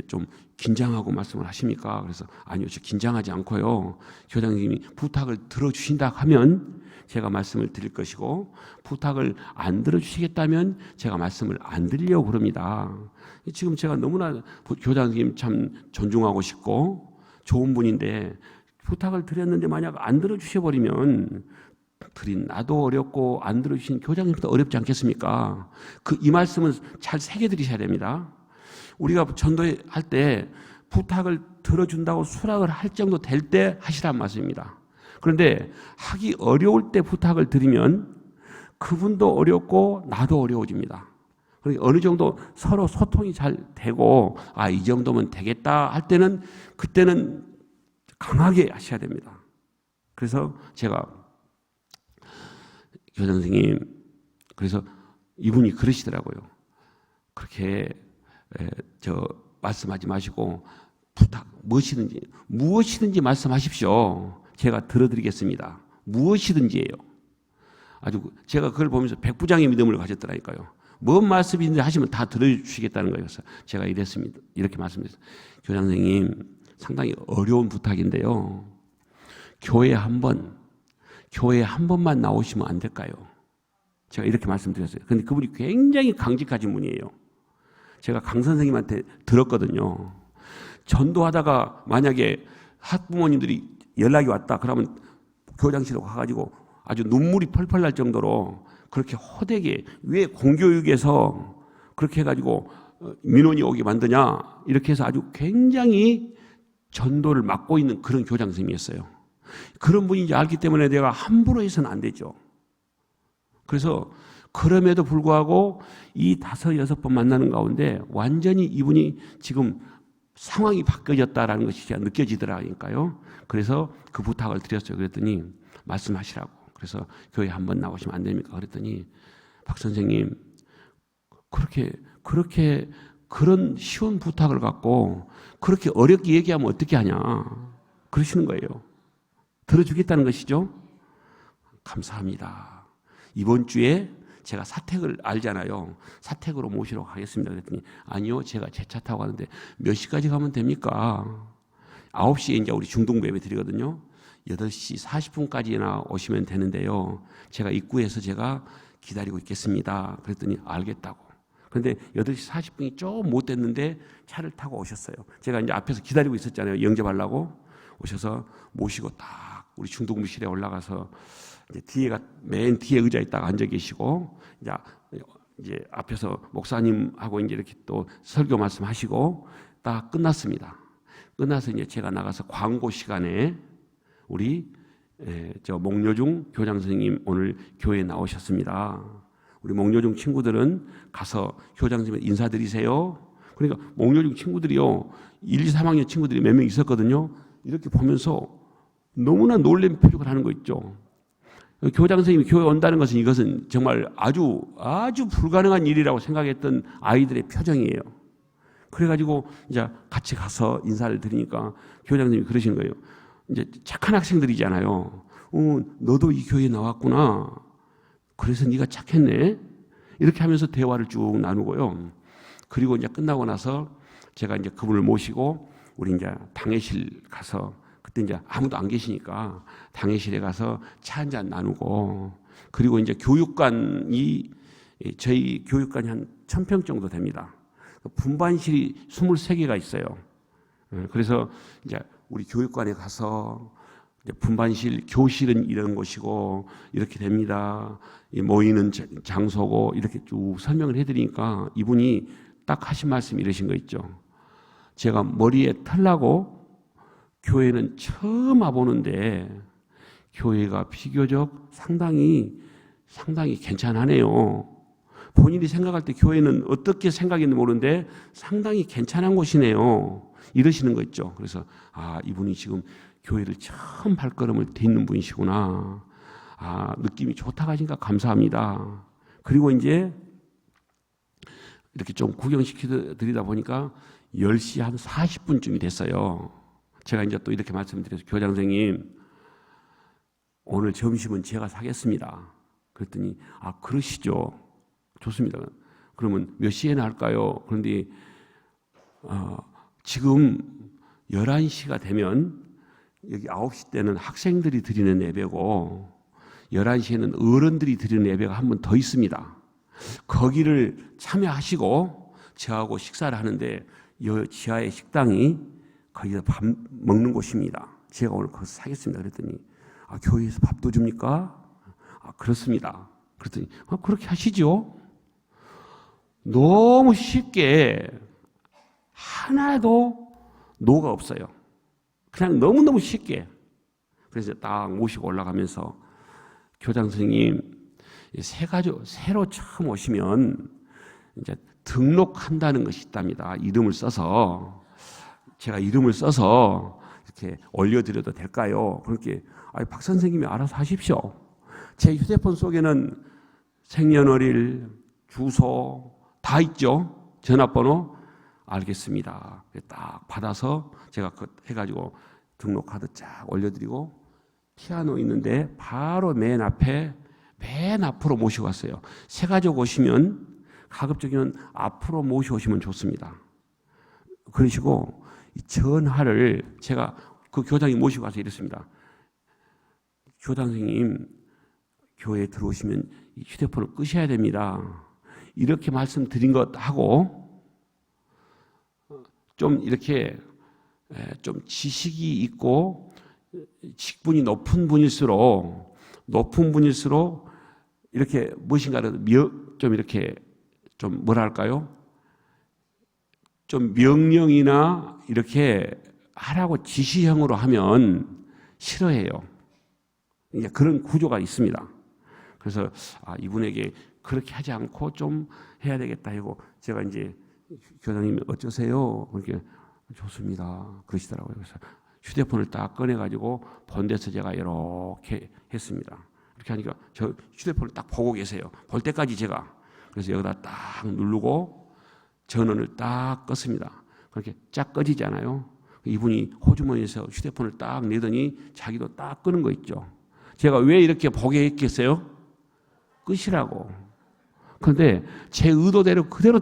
좀 긴장하고 말씀을 하십니까? 그래서 아니요, 저 긴장하지 않고요. 교장님이 부탁을 들어주신다 하면 제가 말씀을 드릴 것이고 부탁을 안 들어주시겠다면 제가 말씀을 안 드리려고 그럽니다. 지금 제가 너무나 교장님 참 존중하고 싶고 좋은 분인데 부탁을 드렸는데 만약 안 들어주셔버리면 드린 나도 어렵고 안 들어주신 교장님도 어렵지 않겠습니까? 이 말씀은 잘 새겨드리셔야 됩니다. 우리가 전도할 때 부탁을 들어준다고 수락을 할 정도 될 때 하시란 말씀입니다. 그런데 하기 어려울 때 부탁을 드리면 그분도 어렵고 나도 어려워집니다. 어느 정도 서로 소통이 잘 되고 이 정도면 되겠다 할 때는 그때는 강하게 하셔야 됩니다. 그래서 제가 교장 선생님, 그래서 이분이 그러시더라고요. 그렇게 말씀하지 마시고 부탁 무엇이든지 말씀하십시오. 제가 들어드리겠습니다. 무엇이든지예요. 아주 제가 그걸 보면서 백부장의 믿음을 가졌더라니까요. 뭔 말씀인지 하시면 다 들어주시겠다는 거예요. 그래서 제가 이랬습니다. 이렇게 말씀드렸어요. 교장 선생님, 상당히 어려운 부탁인데요. 교회에 한 번만 나오시면 안 될까요? 제가 이렇게 말씀드렸어요. 그런데 그분이 굉장히 강직하신 분이에요. 제가 강 선생님한테 들었거든요. 전도하다가 만약에 학부모님들이 연락이 왔다 그러면 교장실로 가가지고 아주 눈물이 펄펄 날 정도로 그렇게 호되게 왜 공교육에서 그렇게 해가지고 민원이 오게 만드냐 이렇게 해서 아주 굉장히 전도를 맡고 있는 그런 교장 선생님이었어요. 그런 분인지 알기 때문에 내가 함부로 해서는 안 되죠. 그래서 그럼에도 불구하고 이 5, 6번 만나는 가운데 완전히 이분이 지금 상황이 바뀌어졌다라는 것이 제가 느껴지더라니까요. 그래서 그 부탁을 드렸어요. 그랬더니 말씀하시라고. 그래서 교회 한번 나오시면 안 됩니까? 그랬더니 박 선생님 그렇게 그런 쉬운 부탁을 갖고 그렇게 어렵게 얘기하면 어떻게 하냐 그러시는 거예요. 들어주겠다는 것이죠. 감사합니다. 이번 주에 제가 사택을 알잖아요. 사택으로 모시러 가겠습니다. 그랬더니 아니요, 제가 제 차 타고 가는데 몇 시까지 가면 됩니까? 9시에 이제 우리 중등부 예배 드리거든요. 8시 40분까지나 오시면 되는데요. 제가 입구에서 제가 기다리고 있겠습니다. 그랬더니 알겠다고. 그런데 8시 40분이 좀 못 됐는데 차를 타고 오셨어요. 제가 이제 앞에서 기다리고 있었잖아요. 영접하려고. 오셔서 모시고 딱 우리 중동부실에 올라가서 이제 맨 뒤에 의자에 딱 앉아 계시고 이제 앞에서 목사님하고 이제 이렇게 또 설교 말씀하시고 딱 끝났습니다. 끝나서 이제 제가 나가서 광고 시간에 우리 저 목료중 교장 선생님 오늘 교회에 나오셨습니다. 우리 목료중 친구들은 가서 교장 선생님 인사드리세요. 그러니까 목료중 친구들이요, 1, 2, 3학년 친구들이 몇 명 있었거든요. 이렇게 보면서 너무나 놀란 표정을 하는 거 있죠. 교장 선생님이 교회 온다는 것은 이것은 정말 아주 불가능한 일이라고 생각했던 아이들의 표정이에요. 그래가지고 이제 같이 가서 인사를 드리니까 교장 선생님이 그러시는 거예요. 이제 착한 학생들이잖아요. 너도 이 교회에 나왔구나. 그래서 네가 착했네. 이렇게 하면서 대화를 쭉 나누고요. 그리고 이제 끝나고 나서 제가 이제 그분을 모시고 우리 이제 당회실 가서, 그때 이제 아무도 안 계시니까 당회실에 가서 차 한잔 나누고, 그리고 이제 교육관이, 저희 교육관이 한 1000평 정도 됩니다. 분반실이 23개가 있어요. 그래서 이제 우리 교육관에 가서 이제 분반실, 교실은 이런 곳이고 이렇게 됩니다. 모이는 장소고 이렇게 쭉 설명을 해드리니까 이분이 딱 하신 말씀이 이러신 거 있죠. 제가 머리에 털나고 교회는 처음 와보는데 교회가 비교적 상당히 괜찮하네요. 본인이 생각할 때 교회는 어떻게 생각했는지 모르는데 상당히 괜찮은 곳이네요. 이러시는 거 있죠. 그래서 이분이 지금 교회를 처음 발걸음을 딛는 분이시구나. 느낌이 좋다고 하시니까 감사합니다. 그리고 이제 이렇게 좀 구경시켜 드리다 보니까 10시 한 40분쯤이 됐어요. 제가 이제 또 이렇게 말씀드려서, 교장 선생님, 오늘 점심은 제가 사겠습니다. 그랬더니, 그러시죠. 좋습니다. 그러면 몇 시에나 할까요? 그런데, 지금 11시가 되면 여기 9시 때는 학생들이 드리는 예배고 11시에는 어른들이 드리는 예배가 한 번 더 있습니다. 거기를 참여하시고 저하고 식사를 하는데 이 지하의 식당이 거기서 밥 먹는 곳입니다. 제가 오늘 거기서 사겠습니다. 그랬더니 교회에서 밥도 줍니까? 그렇습니다. 그랬더니 그렇게 하시죠. 너무 쉽게 하나도 노가 없어요. 그냥 너무너무 쉽게. 그래서 딱 모시고 올라가면서, 교장 선생님, 새로 처음 오시면 이제 등록한다는 것이 있답니다. 이름을 써서. 제가 이름을 써서 이렇게 올려드려도 될까요? 그렇게, 박 선생님이 알아서 하십시오. 제 휴대폰 속에는 생년월일, 주소 다 있죠. 전화번호. 알겠습니다. 딱 받아서 제가 해가지고 등록카드 쫙 올려드리고, 피아노 있는데 바로 맨 앞으로 모시고 왔어요. 새 가족 오시면 가급적이면 앞으로 모셔오시면 좋습니다. 그러시고 전화를 제가 그 교장이 모시고 와서 이랬습니다. 교장 선생님, 교회에 들어오시면 휴대폰을 끄셔야 됩니다. 이렇게 말씀드린 것하고 좀 이렇게 좀 지식이 있고 직분이 높은 분일수록 이렇게 무엇인가를 좀 이렇게 좀 뭐랄까요? 좀 명령이나 이렇게 하라고 지시형으로 하면 싫어해요. 이제 그런 구조가 있습니다. 그래서 이분에게 그렇게 하지 않고 좀 해야 되겠다 하고, 제가 이제 교장님 어쩌세요? 그렇게 좋습니다. 그러시더라고요. 그래서 휴대폰을 딱 꺼내가지고 본 데서 제가 이렇게 했습니다. 이렇게 하니까 저 휴대폰을 딱 보고 계세요. 볼 때까지 제가. 그래서 여기다 딱 누르고 전원을 딱 껐습니다. 그렇게 쫙 꺼지잖아요. 이분이 호주머니에서 휴대폰을 딱 내더니 자기도 딱 끄는 거 있죠. 제가 왜 이렇게 보게 했겠어요? 끄시라고. 그런데 제 의도대로 그대로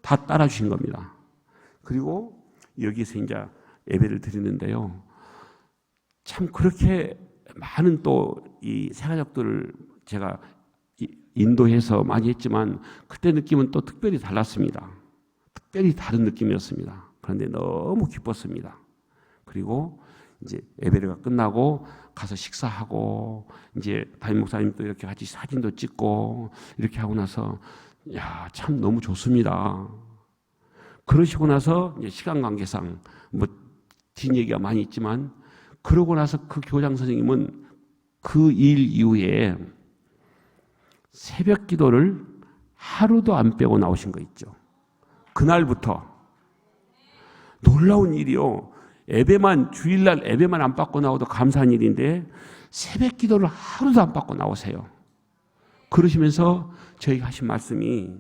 다 따라주신 겁니다. 그리고 여기서 이제 예배를 드리는데요. 참 그렇게 많은 또 이 새가족들을 제가 인도해서 많이 했지만 그때 느낌은 또 특별히 달랐습니다. 특별히 다른 느낌이었습니다. 그런데 너무 기뻤습니다. 그리고 이제 예배가 끝나고 가서 식사하고 이제 담임 목사님도 이렇게 같이 사진도 찍고 이렇게 하고 나서 야, 참 너무 좋습니다. 그러시고 나서 이제 시간 관계상 뭐 뒷얘기가 많이 있지만 그러고 나서 그 교장 선생님은 그 일 이후에 새벽 기도를 하루도 안 빼고 나오신 거 있죠. 그날부터 놀라운 일이요. 예배만 주일날 예배만 안 받고 나와도 감사한 일인데 새벽 기도를 하루도 안 받고 나오세요. 그러시면서 저희가 하신 말씀이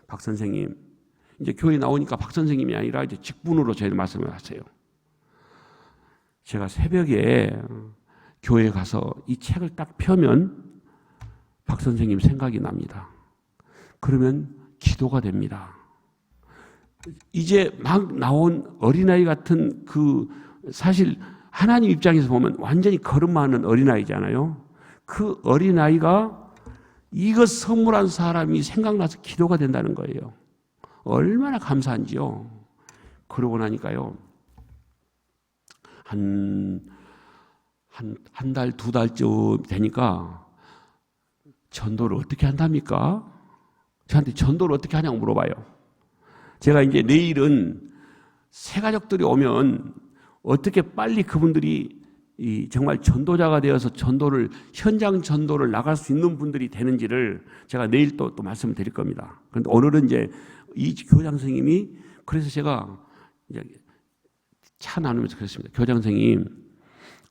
박 선생님 이제 교회 나오니까 박 선생님이 아니라 이제 직분으로 저희를 말씀을 하세요. 제가 새벽에 교회에 가서 이 책을 딱 펴면 박 선생님 생각이 납니다. 그러면 기도가 됩니다. 이제 막 나온 어린아이 같은 그 사실 하나님 입장에서 보면 완전히 걸음 많은 어린아이잖아요. 그 어린아이가 이것 선물한 사람이 생각나서 기도가 된다는 거예요. 얼마나 감사한지요. 그러고 나니까요. 한 달, 두 달쯤 되니까 전도를 어떻게 한답니까? 저한테 전도를 어떻게 하냐고 물어봐요. 제가 이제 내일은 새 가족들이 오면 어떻게 빨리 그분들이 정말 전도자가 되어서 현장 전도를 나갈 수 있는 분들이 되는지를 제가 내일 또 말씀을 드릴 겁니다. 그런데 오늘은 이제 이 교장 선생님이 그래서 제가 이제 차 나누면서 그랬습니다. 교장 선생님,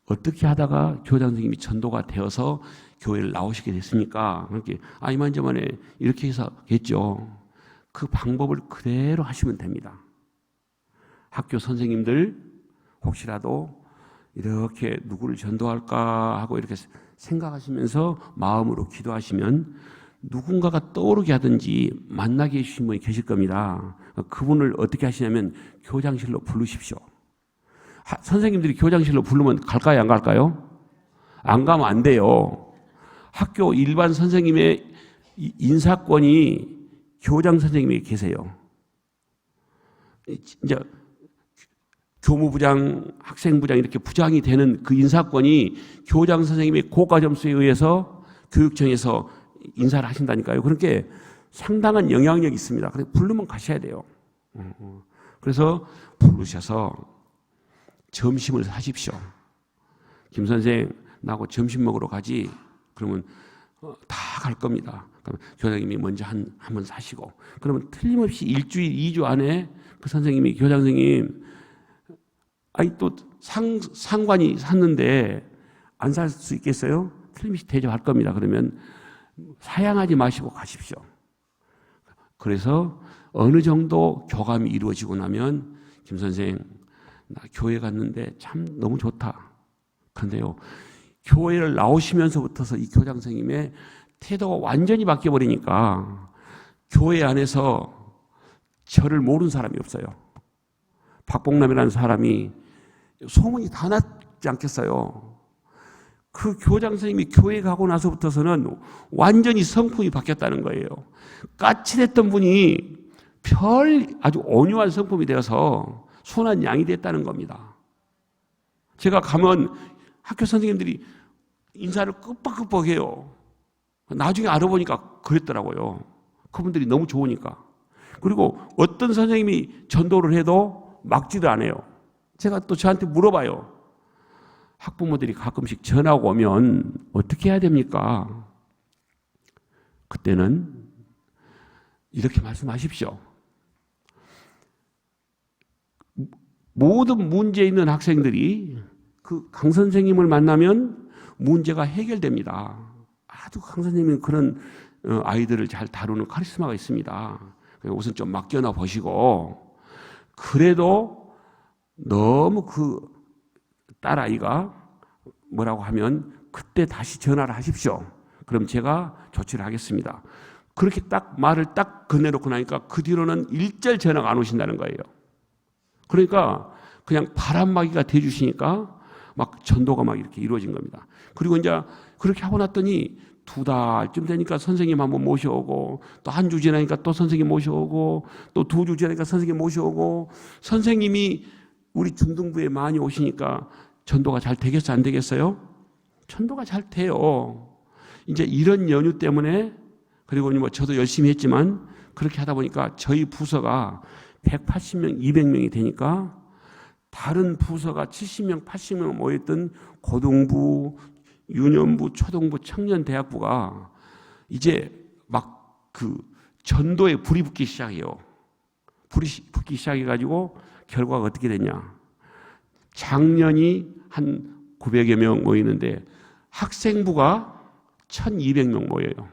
어떻게 하다가 교장 선생님이 전도가 되어서 교회를 나오시게 됐습니까? 그렇게 이만저만에 이렇게 해서 겠죠. 그 방법을 그대로 하시면 됩니다. 학교 선생님들 혹시라도 이렇게 누구를 전도할까 하고 이렇게 생각하시면서 마음으로 기도하시면 누군가가 떠오르게 하든지 만나게 해주신 분이 계실 겁니다. 그분을 어떻게 하시냐면 교장실로 부르십시오. 선생님들이 교장실로 부르면 갈까요? 안 갈까요? 안 가면 안 돼요. 학교 일반 선생님의 인사권이 교장 선생님에게 계세요. 이제 교무부장, 학생부장 이렇게 부장이 되는 그 인사권이 교장 선생님의 고가 점수에 의해서 교육청에서 인사를 하신다니까요. 그렇게 상당한 영향력이 있습니다. 그래서 부르면 가셔야 돼요. 그래서 부르셔서 점심을 사십시오. 김 선생, 나하고 점심 먹으러 가지? 그러면 다 갈 겁니다. 그럼 교장님이 먼저 한번 사시고, 그러면 틀림없이 일주일, 2주 안에 그 선생님이 교장 선생님, 또 상관이 샀는데 안 살 수 있겠어요? 틀림없이 대접할 겁니다. 그러면 사양하지 마시고 가십시오. 그래서 어느 정도 교감이 이루어지고 나면 김 선생, 나 교회 갔는데 참 너무 좋다. 그런데요, 교회를 나오시면서부터서 이 교장 선생님의 태도가 완전히 바뀌어버리니까 교회 안에서 저를 모르는 사람이 없어요. 박봉남이라는 사람이 소문이 다 났지 않겠어요. 그 교장 선생님이 교회 가고 나서부터서는 완전히 성품이 바뀌었다는 거예요. 까칠했던 분이 아주 온유한 성품이 되어서 순한 양이 됐다는 겁니다. 제가 가면 학교 선생님들이 인사를 끄덕끄덕해요. 나중에 알아보니까 그랬더라고요. 그분들이 너무 좋으니까. 그리고 어떤 선생님이 전도를 해도 막지도 않아요. 제가 또 저한테 물어봐요. 학부모들이 가끔씩 전화가 오면 어떻게 해야 됩니까? 그때는 이렇게 말씀하십시오. 모든 문제 있는 학생들이 그 강 선생님을 만나면 문제가 해결됩니다. 아주 강 선생님은 그런 아이들을 잘 다루는 카리스마가 있습니다. 우선 좀 맡겨놔 보시고, 그래도 너무 그 딸아이가 뭐라고 하면 그때 다시 전화를 하십시오. 그럼 제가 조치를 하겠습니다. 그렇게 딱 말을 딱 건네놓고 나니까 그 뒤로는 일절 전화가 안 오신다는 거예요. 그러니까 그냥 바람막이가 돼주시니까 막 전도가 막 이렇게 이루어진 겁니다. 그리고 이제 그렇게 하고 났더니 2달쯤 되니까 선생님 한번 모셔오고, 또 한 주 지나니까 또 선생님 모셔오고, 또 2주 지나니까 선생님 모셔오고, 선생님이 우리 중등부에 많이 오시니까 전도가 잘 되겠어, 안 되겠어요? 전도가 잘 돼요. 이제 이런 연유 때문에, 그리고 뭐 저도 열심히 했지만 그렇게 하다 보니까 저희 부서가 180명, 200명이 되니까 다른 부서가 70명, 80명 모였던 고등부, 유년부, 초등부, 청년대학부가 이제 막 그 전도에 불이 붙기 시작해요. 불이 붙기 시작해가지고 결과가 어떻게 됐냐. 작년이 한 900여 명 모이는데 학생부가 1200명 모여요.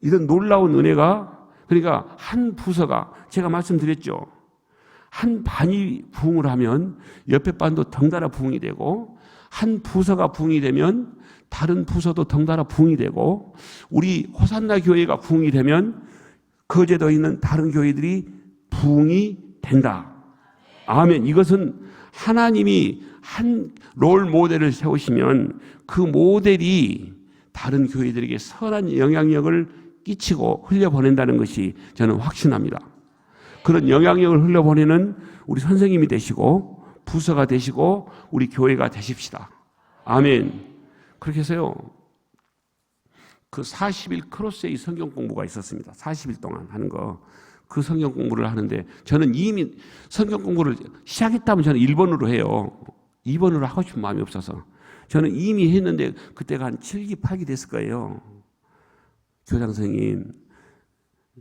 이런 놀라운 은혜가, 그러니까 한 부서가, 제가 말씀드렸죠. 한 반이 부흥을 하면 옆에 반도 덩달아 부흥이 되고, 한 부서가 부흥이 되면 다른 부서도 덩달아 부흥이 되고, 우리 호산나 교회가 부흥이 되면 거제도에 있는 다른 교회들이 부흥이 된다. 아멘. 이것은 하나님이 한 롤 모델을 세우시면 그 모델이 다른 교회들에게 선한 영향력을 끼치고 흘려보낸다는 것이 저는 확신합니다. 그런 영향력을 흘려보내는 우리 선생님이 되시고 부서가 되시고 우리 교회가 되십시다. 아멘. 그렇게 해서요, 그 40일 크로스의 성경 공부가 있었습니다. 40일 동안 하는 거. 그 성경 공부를 하는데 저는 이미 성경 공부를 시작했다면 저는 1번으로 해요. 2번으로 하고 싶은 마음이 없어서. 저는 이미 했는데 그때가 한 7기, 8기 됐을 거예요. 교장 선생님,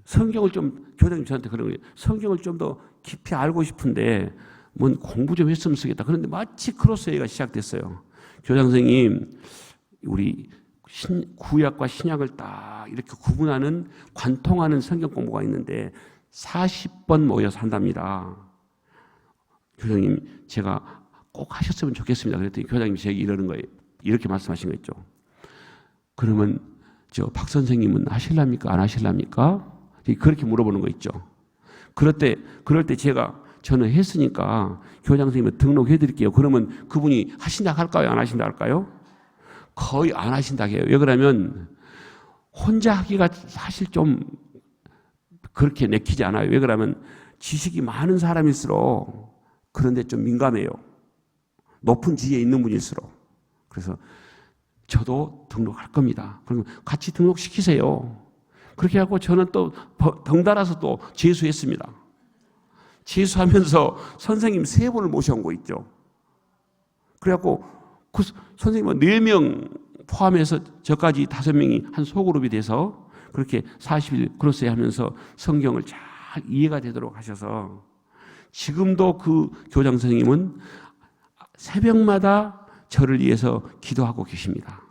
성경을 좀, 교장님 저한테 그런 거예요. 성경을 좀 더 깊이 알고 싶은데 뭔 공부 좀 했으면 쓰겠다. 그런데 마치 크로스웨이가 시작됐어요. 교장 선생님, 우리 구약과 신약을 딱 이렇게 구분하는, 관통하는 성경 공부가 있는데 40번 모여서 한답니다. 교장님, 제가 꼭 하셨으면 좋겠습니다. 그랬더니 교장님이 제게 이러는 거예요. 이렇게 말씀하신 거 있죠. 그러면 저 박 선생님은 하실랍니까? 안 하실랍니까? 그렇게 물어보는 거 있죠. 그럴 때 저는 했으니까 교장 선생님은 등록해 드릴게요. 그러면 그분이 하신다 할까요? 안 하신다 할까요? 거의 안 하신다 해요. 왜 그러면 혼자 하기가 사실 좀 그렇게 내키지 않아요. 왜 그러면 지식이 많은 사람일수록 그런데 좀 민감해요. 높은 지위에 있는 분일수록. 그래서 저도 등록할 겁니다. 그러면 같이 등록시키세요. 그렇게 하고 저는 또 덩달아서 또 재수했습니다. 재수하면서 선생님 3분을 모셔온 거 있죠. 그래갖고 그 선생님은 4명 포함해서 저까지 5명이 한 소그룹이 돼서 그렇게 40일 크로스에 하면서 성경을 잘 이해가 되도록 하셔서 지금도 그 교장 선생님은 새벽마다 저를 위해서 기도하고 계십니다.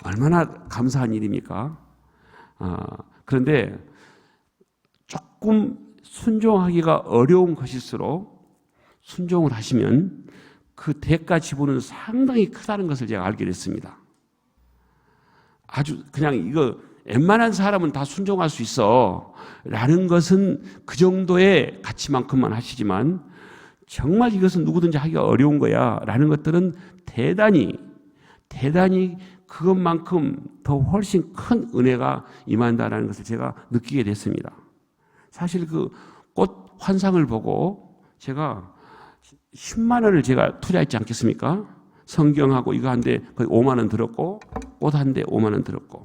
얼마나 감사한 일입니까? 그런데 조금 순종하기가 어려운 것일수록 순종을 하시면 그 대가 지분은 상당히 크다는 것을 제가 알게 됐습니다. 아주 그냥 이거 웬만한 사람은 다 순종할 수 있어 라는 것은 그 정도의 가치만큼만 하시지만 정말 이것은 누구든지 하기가 어려운 거야 라는 것들은 대단히 그것만큼 더 훨씬 큰 은혜가 임한다는 것을 제가 느끼게 됐습니다. 사실 그 꽃 환상을 보고 제가 10만 원을 제가 투자했지 않겠습니까? 성경하고 이거 한 대 거의 5만 원 들었고 꽃 한 대 5만 원 들었고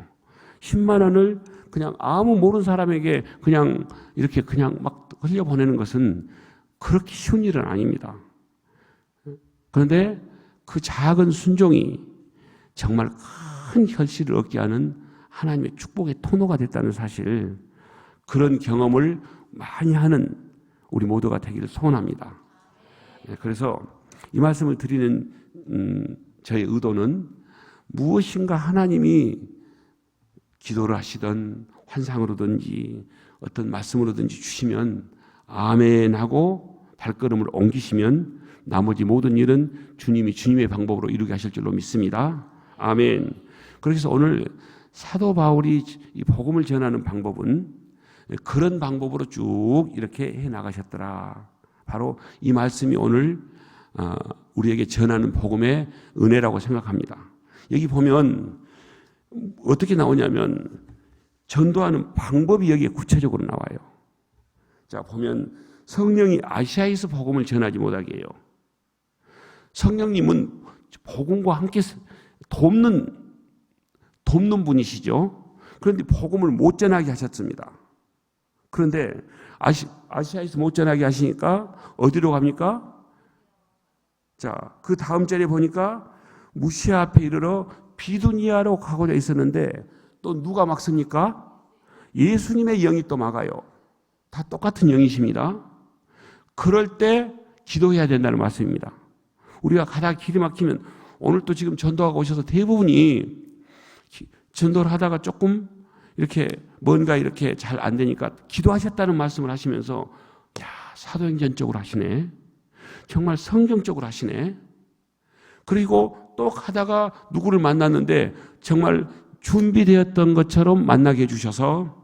10만 원을 그냥 아무 모르는 사람에게 그냥 이렇게 그냥 막 흘려보내는 것은 그렇게 쉬운 일은 아닙니다. 그런데 그 작은 순종이 정말 큰 결실을 얻게 하는 하나님의 축복의 통로가 됐다는 사실, 그런 경험을 많이 하는 우리 모두가 되기를 소원합니다. 그래서 이 말씀을 드리는 저의 의도는 무엇인가 하나님이 기도를 하시든 환상으로든지 어떤 말씀으로든지 주시면 아멘 하고 발걸음을 옮기시면 나머지 모든 일은 주님이 주님의 방법으로 이루게 하실 줄로 믿습니다. 아멘. 그래서 오늘 사도 바울이 이 복음을 전하는 방법은 그런 방법으로 쭉 이렇게 해 나가셨더라. 바로 이 말씀이 오늘 우리에게 전하는 복음의 은혜라고 생각합니다. 여기 보면 어떻게 나오냐면 전도하는 방법이 여기에 구체적으로 나와요. 자, 보면 성령이 아시아에서 복음을 전하지 못하게 해요. 성령님은 복음과 함께 돕는 분이시죠. 그런데 복음을 못 전하게 하셨습니다. 그런데 아시아에서 못 전하게 하시니까 어디로 갑니까? 자, 그 다음 절에 보니까 무시아 앞에 이르러 비두니아로 가고자 있었는데 또 누가 막습니까? 예수님의 영이 또 막아요. 다 똑같은 영이십니다. 그럴 때 기도해야 된다는 말씀입니다. 우리가 가다가 길이 막히면, 오늘 또 지금 전도하고 오셔서 대부분이 전도를 하다가 조금 이렇게 뭔가 이렇게 잘 안 되니까 기도하셨다는 말씀을 하시면서, 야, 사도행전적으로 하시네. 정말 성경적으로 하시네. 그리고 또 가다가 누구를 만났는데 정말 준비되었던 것처럼 만나게 해주셔서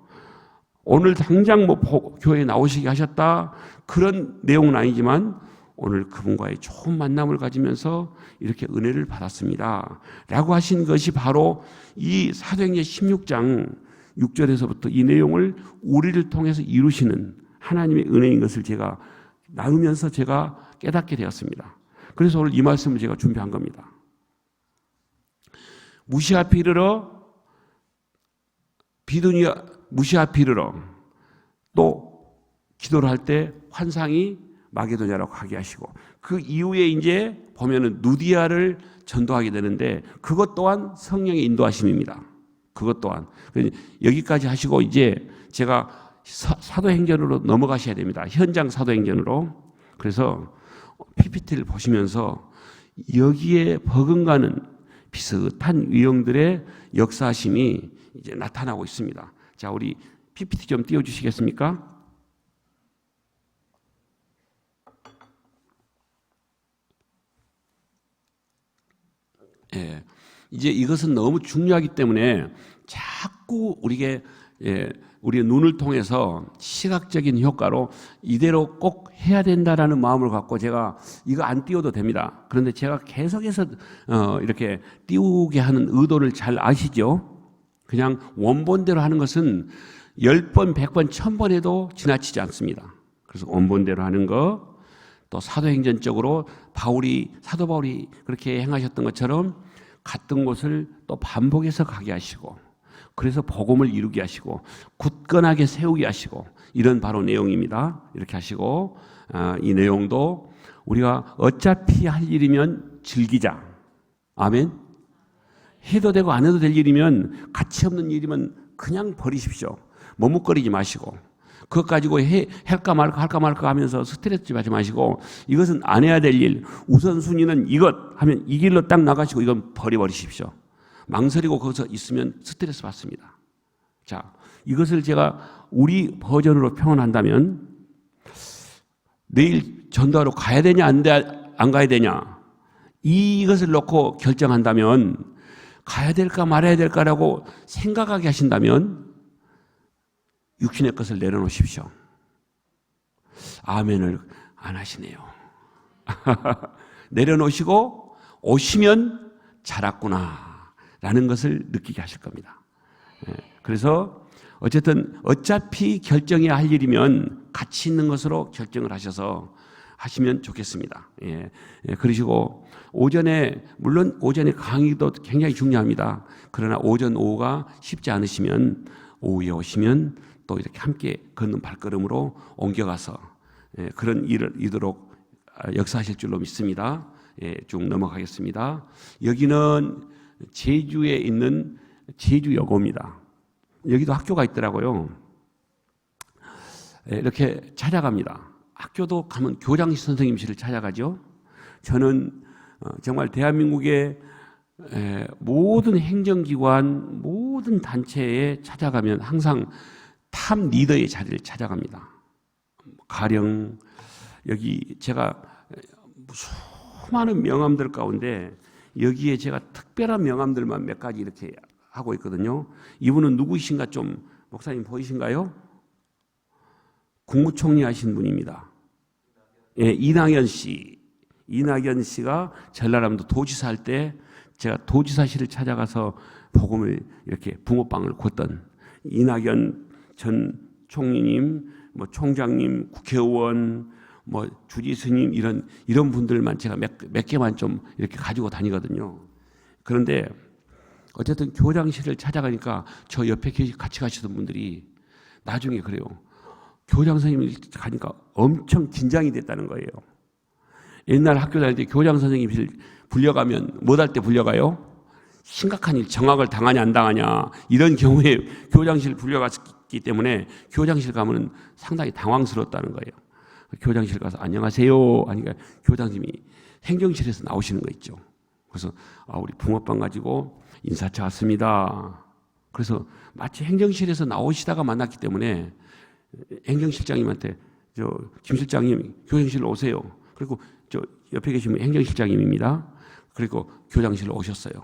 오늘 당장 뭐 교회에 나오시게 하셨다, 그런 내용은 아니지만 오늘 그분과의 좋은 만남을 가지면서 이렇게 은혜를 받았습니다 라고 하신 것이 바로 이 사도행전 16장 6절에서부터 이 내용을 우리를 통해서 이루시는 하나님의 은혜인 것을 제가 나누면서 제가 깨닫게 되었습니다. 그래서 오늘 이 말씀을 제가 준비한 겁니다. 무시아 앞에 이르러 비두니아, 무시아 앞에 이르러 또 기도를 할 때 환상이 마게도냐라고 하게 하시고, 그 이후에 이제 보면은 누디아를 전도하게 되는데 그것 또한 성령의 인도하심입니다. 그것 또한. 여기까지 하시고 이제 제가 사도행전으로 넘어가셔야 됩니다. 현장 사도행전으로. 그래서 PPT를 보시면서 여기에 버금가는 비슷한 유형들의 역사심이 이제 나타나고 있습니다. 자, 우리 PPT 좀 띄워주시겠습니까? 예, 이제 이것은 너무 중요하기 때문에 자꾸 우리의 눈을 통해서 시각적인 효과로 이대로 꼭 해야 된다라는 마음을 갖고 제가 이거 안 띄워도 됩니다. 그런데 제가 계속해서 이렇게 띄우게 하는 의도를 잘 아시죠? 그냥 원본대로 하는 것은 10번, 100번, 1000번 해도 지나치지 않습니다. 그래서 원본대로 하는 거, 또 사도행전적으로 사도 바울이 그렇게 행하셨던 것처럼 갔던 곳을 또 반복해서 가게 하시고, 그래서 복음을 이루게 하시고 굳건하게 세우게 하시고, 이런 바로 내용입니다. 이렇게 하시고, 이 내용도 우리가 어차피 할 일이면 즐기자. 아멘. 해도 되고 안 해도 될 일이면, 가치 없는 일이면 그냥 버리십시오. 머뭇거리지 마시고, 그것 가지고 할까 말까 하면서 스트레스 받지 마시고, 이것은 안 해야 될 일, 우선순위는 이것 하면 이 길로 딱 나가시고 이건 버려버리십시오. 망설이고 거기서 있으면 스트레스 받습니다. 자, 이것을 제가 우리 버전으로 표현한다면, 내일 전도하러 가야 되냐 안 가야 되냐, 이것을 놓고 결정한다면, 가야 될까 말아야 될까라고 생각하게 하신다면 육신의 것을 내려놓으십시오. 아멘을 안 하시네요. 내려놓으시고 오시면 잘 왔구나 라는 것을 느끼게 하실 겁니다. 그래서 어쨌든 어차피 결정해야 할 일이면 가치 있는 것으로 결정을 하시면 좋겠습니다. 그러시고 물론 오전에 강의도 굉장히 중요합니다. 그러나 오전 오후가 쉽지 않으시면 오후에 오시면 또 이렇게 함께 걷는 발걸음으로 옮겨가서 그런 일을 이도록 역사하실 줄로 믿습니다. 쭉 넘어가겠습니다. 여기는 제주에 있는 제주여고입니다. 여기도 학교가 있더라고요. 이렇게 찾아갑니다. 학교도 가면 교장실 선생님실을 찾아가죠. 저는 정말 대한민국의 모든 행정기관, 모든 단체에 찾아가면 항상 탑 리더의 자리를 찾아갑니다. 가령 여기 제가 수많은 명함들 가운데 여기에 제가 특별한 명함들만 몇 가지 이렇게 하고 있거든요. 이분은 누구이신가, 좀 목사님 보이신가요? 국무총리 하신 분입니다. 이낙연 씨. 이낙연 씨가 전라남도 도지사 할 때 제가 도지사실을 찾아가서 복음을 이렇게 붕어빵을 걷던 이낙연 전 총리님, 총장님, 국회의원, 뭐 주지 스님 이런 분들만 제가 몇 개만 좀 이렇게 가지고 다니거든요. 그런데 어쨌든 교장실을 찾아가니까 저 옆에 같이 가시던 분들이 나중에 그래요. 교장 선생님이 가니까 엄청 긴장이 됐다는 거예요. 옛날 학교 다닐 때 교장 선생님이 불려가면 뭐 할 때 불려가요? 심각한 일, 정학을 당하냐 안 당하냐 이런 경우에 교장실 불려갔기 때문에 교장실 가면 상당히 당황스러웠다는 거예요. 교장실 가서 안녕하세요 하니까 교장님이 행정실에서 나오시는 거 있죠. 그래서 우리 붕어빵 가지고 인사차 왔습니다. 그래서 마치 행정실에서 나오시다가 만났기 때문에 행정실장님한테 김 실장님 교장실로 오세요. 그리고 저 옆에 계시면 행정실장님입니다. 그리고 교장실로 오셨어요.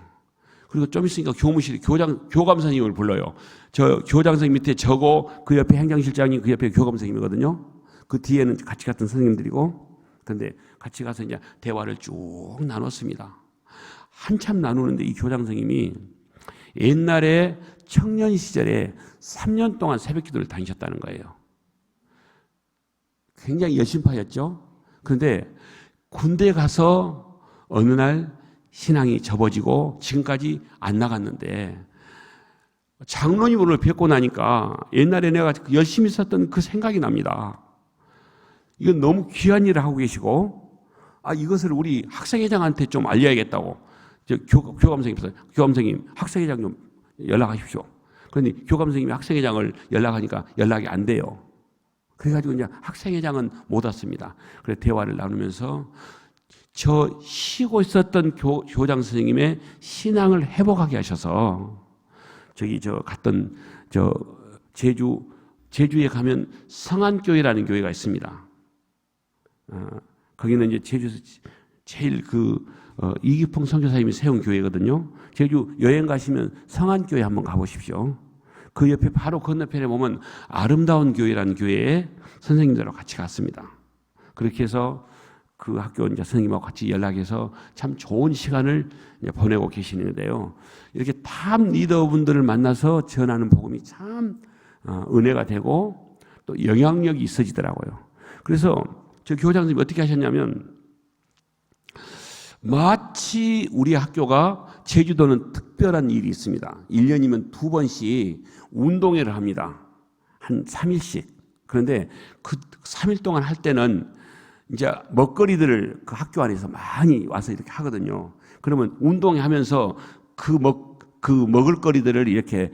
그리고 좀 있으니까 교무실이 교감 선생님을 불러요. 저 교장 선생님 밑에 저고 그 옆에 행정실장님 그 옆에 교감 선생님이거든요. 그 뒤에는 같이 갔던 선생님들이고, 그런데 같이 가서 이제 대화를 쭉 나눴습니다. 한참 나누는데 이 교장 선생님이 옛날에 청년 시절에 3년 동안 새벽 기도를 다니셨다는 거예요. 굉장히 열심파였죠. 그런데 군대 가서 어느 날 신앙이 접어지고 지금까지 안 나갔는데 장로님을 뵙고 나니까 옛날에 내가 열심히 썼던 그 생각이 납니다. 이건 너무 귀한 일을 하고 계시고 이것을 우리 학생회장한테 좀 알려야겠다고 교감 선생님 학생회장 좀 연락하십시오. 그런데 교감 선생님이 학생회장을 연락하니까 연락이 안 돼요. 그래가지고 이제 학생회장은 못 왔습니다. 그래서 대화를 나누면서 저 쉬고 있었던 교장 선생님의 신앙을 회복하게 하셔서 갔던 제주에 가면 성안교회라는 교회가 있습니다. 거기는 이제 제주에서 제일 이기풍 선교사님이 세운 교회거든요. 제주 여행 가시면 성안교회 한번 가보십시오. 그 옆에 바로 건너편에 보면 아름다운 교회라는 교회에 선생님들하고 같이 갔습니다. 그렇게 해서 그 학교 이제 선생님하고 같이 연락해서 참 좋은 시간을 보내고 계시는데요. 이렇게 탑 리더분들을 만나서 전하는 복음이 참 은혜가 되고 또 영향력이 있어지더라고요. 그래서 저 교장님이 어떻게 하셨냐면 마치 우리 학교가 제주도는 특별한 일이 있습니다. 1년이면 2번씩 운동회를 합니다. 한 3일씩. 그런데 그 3일 동안 할 때는 이제 먹거리들을 그 학교 안에서 많이 와서 이렇게 하거든요. 그러면 운동회 하면서 그 먹을거리들을 이렇게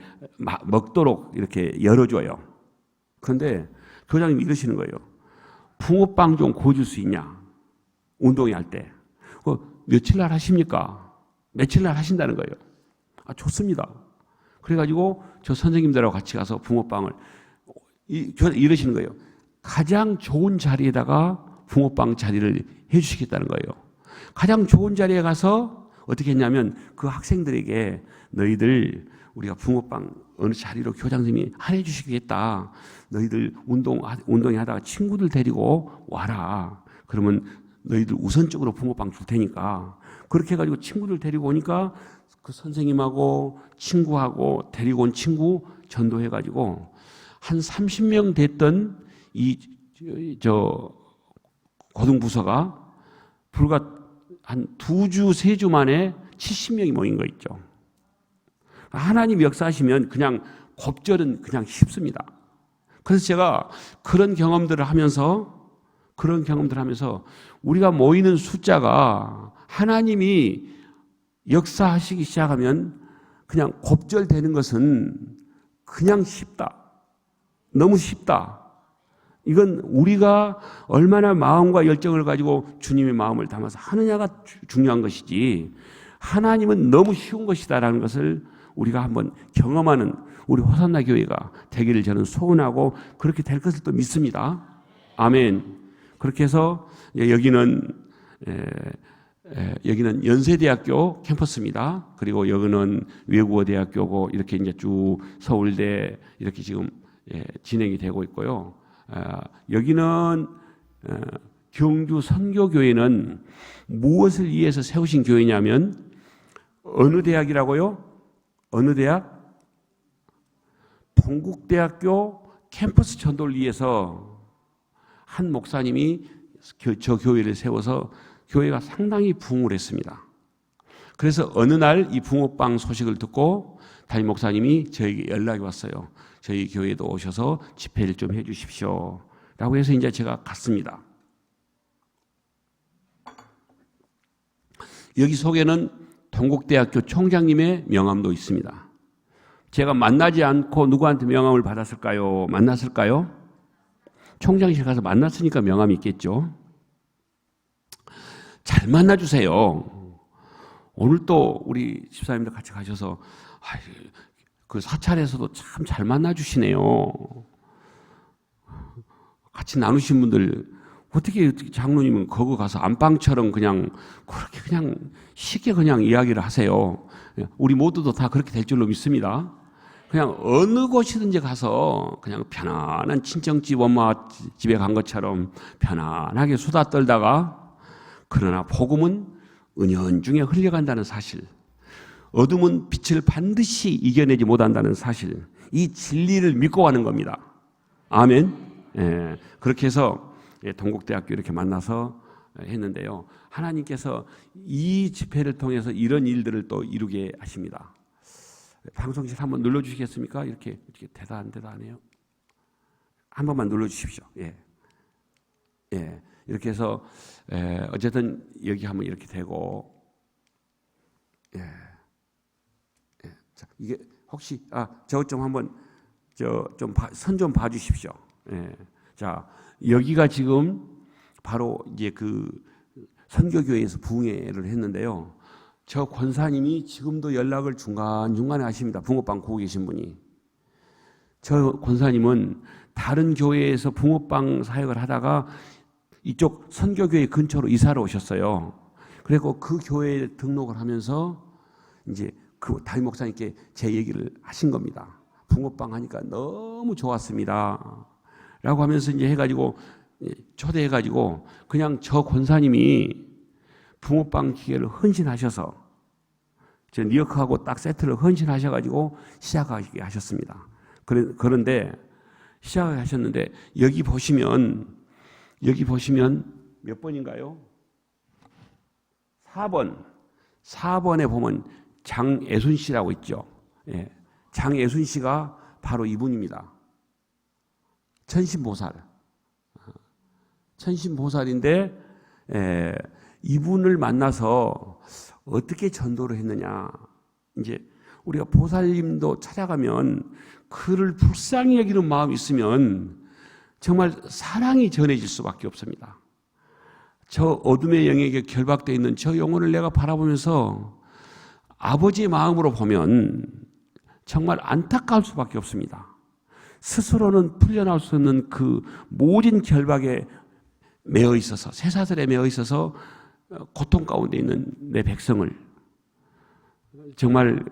먹도록 이렇게 열어줘요. 그런데 교장님이 이러시는 거예요. 붕어빵 좀 구워줄 수 있냐? 운동회 할 때. 며칠 날 하십니까? 며칠 날 하신다는 거예요. 좋습니다. 그래가지고 저 선생님들하고 같이 가서 붕어빵을 이러시는 거예요. 가장 좋은 자리에다가 붕어빵 자리를 해주시겠다는 거예요. 가장 좋은 자리에 가서 어떻게 했냐면 그 학생들에게 너희들 우리가 붕어빵 어느 자리로 교장님이 할애해 주시겠다. 너희들 운동회 하다가 친구들 데리고 와라. 그러면 너희들 우선적으로 붕어빵 줄 테니까. 그렇게 해가지고 친구들 데리고 오니까 그 선생님하고 친구하고 데리고 온 친구 전도해가지고 한 30명 됐던 고등부서가 불과 한 2주, 3주 만에 70명이 모인 거 있죠. 하나님 역사하시면 그냥 곱절은 그냥 쉽습니다. 그래서 제가 그런 경험들을 하면서 우리가 모이는 숫자가 하나님이 역사하시기 시작하면 그냥 곱절되는 것은 그냥 쉽다. 너무 쉽다. 이건 우리가 얼마나 마음과 열정을 가지고 주님의 마음을 담아서 하느냐가 중요한 것이지 하나님은 너무 쉬운 것이다라는 것을 우리가 한번 경험하는 우리 호산나 교회가 되기를 저는 소원하고 그렇게 될 것을 또 믿습니다. 아멘. 그렇게 해서 여기는 연세대학교 캠퍼스입니다. 그리고 여기는 외국어대학교고 이렇게 이제 쭉 서울대 이렇게 지금 진행이 되고 있고요. 여기는 경주 선교교회는 무엇을 위해서 세우신 교회냐면 어느 대학이라고요? 어느 대학? 동국대학교 캠퍼스 전도를 위해서 한 목사님이 저 교회를 세워서 교회가 상당히 부흥을 했습니다. 그래서 어느 날 이 붕어빵 소식을 듣고 담임 목사님이 저에게 연락이 왔어요. 저희 교회도 오셔서 집회를 좀 해주십시오. 라고 해서 이제 제가 갔습니다. 여기 속에는 동국대학교 총장님의 명함도 있습니다. 제가 만나지 않고 누구한테 명함을 받았을까요? 만났을까요? 총장실 가서 만났으니까 명함이 있겠죠. 잘 만나주세요. 오늘 또 우리 집사님들 같이 가셔서 그 사찰에서도 참 잘 만나주시네요. 같이 나누신 분들 어떻게 장로님은 거기 가서 안방처럼 그냥 그렇게 그냥 쉽게 그냥 이야기를 하세요. 우리 모두도 다 그렇게 될 줄로 믿습니다. 그냥 어느 곳이든지 가서 그냥 편안한 친정집 엄마 집에 간 것처럼 편안하게 수다 떨다가, 그러나 복음은 은연중에 흘려간다는 사실, 어둠은 빛을 반드시 이겨내지 못한다는 사실, 이 진리를 믿고 가는 겁니다. 아멘. 예, 그렇게 해서 동국대학교 이렇게 만나서 했는데요. 하나님께서 이 집회를 통해서 이런 일들을 또 이루게 하십니다. 방송실 한번 눌러주시겠습니까? 이렇게 대단해요. 한 번만 눌러주십시오. 예, 예, 이렇게 해서 어쨌든 여기 한번 이렇게 되고, 예, 예. 자, 이게 혹시 저것 좀 한번 선 좀 봐주십시오. 예. 자, 여기가 지금 바로 이제 그 선교교회에서 부흥회를 했는데요. 저 권사님이 지금도 연락을 중간중간에 하십니다. 붕어빵 구워 계신 분이. 저 권사님은 다른 교회에서 붕어빵 사역을 하다가 이쪽 선교교회 근처로 이사를 오셨어요. 그리고 그 교회에 등록을 하면서 이제 그 담임 목사님께 제 얘기를 하신 겁니다. 붕어빵 하니까 너무 좋았습니다. 라고 하면서 이제 해가지고 초대해가지고 그냥 저 권사님이 붕어빵 기계를 헌신하셔서 저 리어크하고 딱 세트를 헌신하셔가지고 시작하게 하셨습니다. 그런데 시작을 하셨는데 여기 보시면 몇 번인가요? 4번에 보면 장애순 씨라고 있죠. 예. 장애순 씨가 바로 이분입니다. 천신보살인데 이분을 만나서 어떻게 전도를 했느냐. 이제 우리가 보살님도 찾아가면 그를 불쌍히 여기는 마음이 있으면 정말 사랑이 전해질 수밖에 없습니다. 저 어둠의 영역에 결박되어 있는 저 영혼을 내가 바라보면서 아버지의 마음으로 보면 정말 안타까울 수밖에 없습니다. 스스로는 풀려나올 수 없는 그 모진 결박에 매어 있어서, 쇠사슬에 매어 있어서 고통 가운데 있는 내 백성을, 정말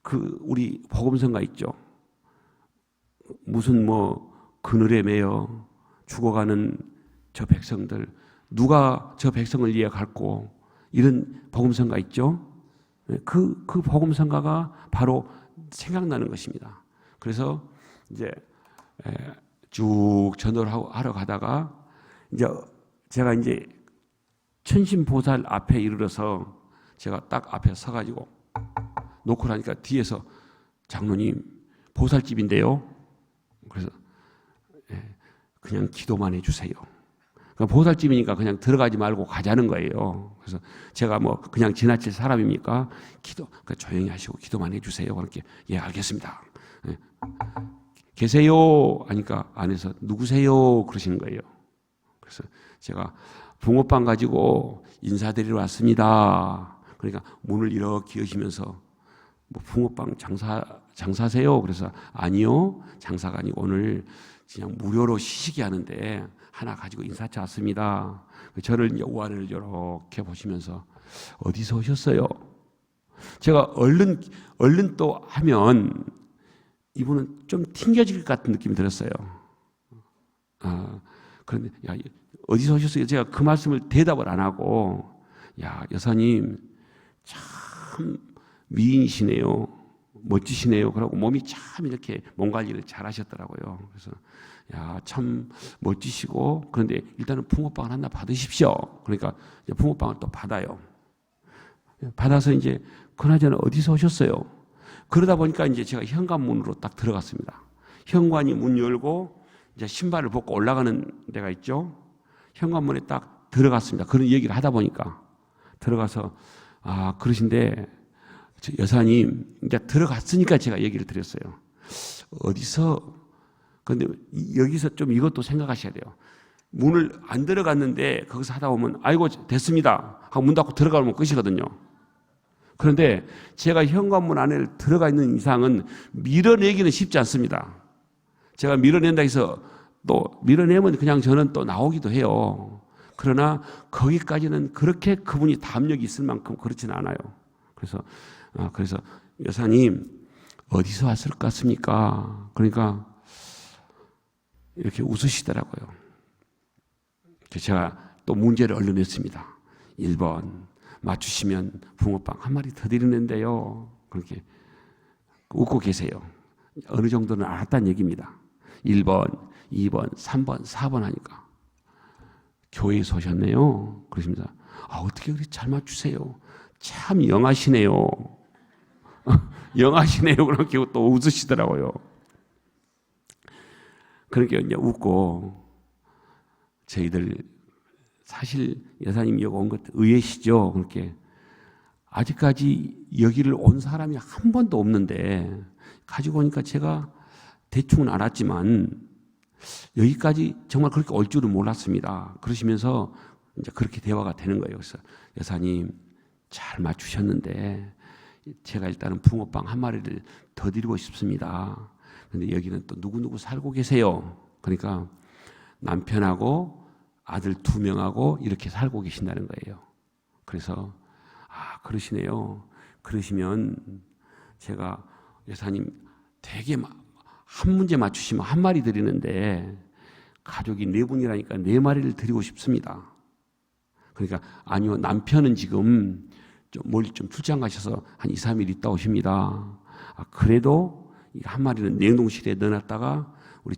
그 우리 복음성가 있죠. 무슨 그늘에 매여 죽어가는 저 백성들, 누가 저 백성을 이해할고, 이런 복음성가 있죠. 그 복음성가가 바로 생각나는 것입니다. 그래서 이제 쭉 전도를 하러 가다가 이제 제가 이제 천신보살 앞에 이르러서 제가 딱 앞에 서가지고 놓고 나니까 뒤에서 장로님 보살집인데요. 그래서 그냥 기도만 해주세요. 그러니까 보살집이니까 그냥 들어가지 말고 가자는 거예요. 그래서 제가 그냥 지나칠 사람입니까? 그러니까 조용히 하시고 기도만 해주세요. 그렇게 예 알겠습니다. 계세요? 하니까 안에서 누구세요? 그러시는 거예요. 그래서 제가 붕어빵 가지고 인사드리러 왔습니다. 그러니까 문을 이렇게 여시면서 붕어빵 장사세요? 그래서 아니요, 장사가 아니고 오늘 그냥 무료로 시식이 하는데 하나 가지고 인사차 왔습니다. 저를 이제 우아를 이렇게 보시면서 어디서 오셨어요? 제가 얼른 또 하면 이분은 좀 튕겨질 것 같은 느낌이 들었어요. 그런데 야, 어디서 오셨어요? 제가 그 말씀을 대답을 안 하고, 야, 여사님 참 미인이시네요. 멋지시네요. 그러고 몸이 참 이렇게 몸 관리를 잘 하셨더라고요. 그래서 야, 참 멋지시고, 그런데 일단은 붕어빵을 하나 받으십시오. 그러니까 이제 붕어빵을 또 받아요. 받아서 이제 그나저나 어디서 오셨어요? 그러다 보니까 이제 제가 현관문으로 딱 들어갔습니다. 현관이 문 열고 이제 신발을 벗고 올라가는 데가 있죠. 현관문에 딱 들어갔습니다. 그런 얘기를 하다 보니까 들어가서 그러신데 여사님 이제 들어갔으니까 제가 얘기를 드렸어요. 어디서 근데 여기서 좀 이것도 생각하셔야 돼요. 문을 안 들어갔는데 거기서 하다 보면 아이고 됐습니다 하고 문 닫고 들어가면 끝이거든요. 그런데 제가 현관문 안에 들어가 있는 이상은 밀어내기는 쉽지 않습니다. 제가 밀어낸다 해서 또 밀어내면 그냥 저는 또 나오기도 해요. 그러나 거기까지는 그렇게 그분이 담력이 있을 만큼 그렇지는 않아요. 그래서 여사님 어디서 왔을 것 같습니까? 그러니까 이렇게 웃으시더라고요. 제가 또 문제를 얼른 냈습니다. 1번 맞추시면 붕어빵 한 마리 더 드리는데요. 그렇게 웃고 계세요. 어느 정도는 알았다는 얘기입니다. 1번, 2번, 3번, 4번 하니까 교회에서 오셨네요. 그러십니다. 어떻게 그렇게 잘 맞추세요? 참 영하시네요. 영하시네요. 그렇게 또 웃으시더라고요. 그렇게 이제 웃고 저희들 사실 여사님 여기 온 것 의외시죠. 그렇게 아직까지 여기를 온 사람이 한 번도 없는데 가지고 오니까 제가 대충은 알았지만 여기까지 정말 그렇게 올 줄은 몰랐습니다. 그러시면서 이제 그렇게 대화가 되는 거예요. 그래서 여사님 잘 맞추셨는데 제가 일단은 붕어빵 한 마리를 더 드리고 싶습니다. 그런데 여기는 또 누구누구 살고 계세요. 그러니까 남편하고 아들 2명하고 이렇게 살고 계신다는 거예요. 그래서 그러시네요. 그러시면 제가 여사님 되게 한 문제 맞추시면 한 마리 드리는데 가족이 4분이라니까 4마리를 드리고 싶습니다. 그러니까 아니요, 남편은 지금 멀리 좀 출장 가셔서 한 2, 3일 있다 오십니다. 그래도 한 마리는 냉동실에 넣어놨다가 우리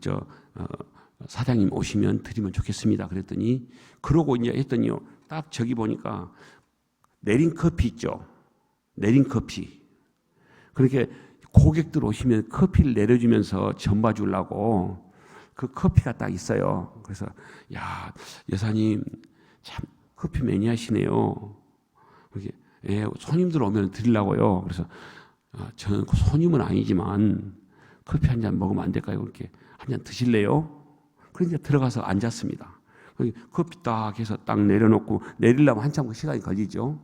사장님 오시면 드리면 좋겠습니다. 그랬더니 그러고 이제 했더니요. 딱 저기 보니까 내린 커피 있죠. 내린 커피. 그렇게 고객들 오시면 커피를 내려주면서 전봐 주려고 그 커피가 딱 있어요. 그래서 야, 여사님 참 커피 매니아시네요. 그렇게 손님들 오면 드리려고요. 그래서 저는 손님은 아니지만 커피 한 잔 먹으면 안 될까요? 그렇게 한 잔 드실래요? 그러니까 들어가서 앉았습니다. 커피 딱 해서 딱 내려놓고 내리려면 한참 시간이 걸리죠.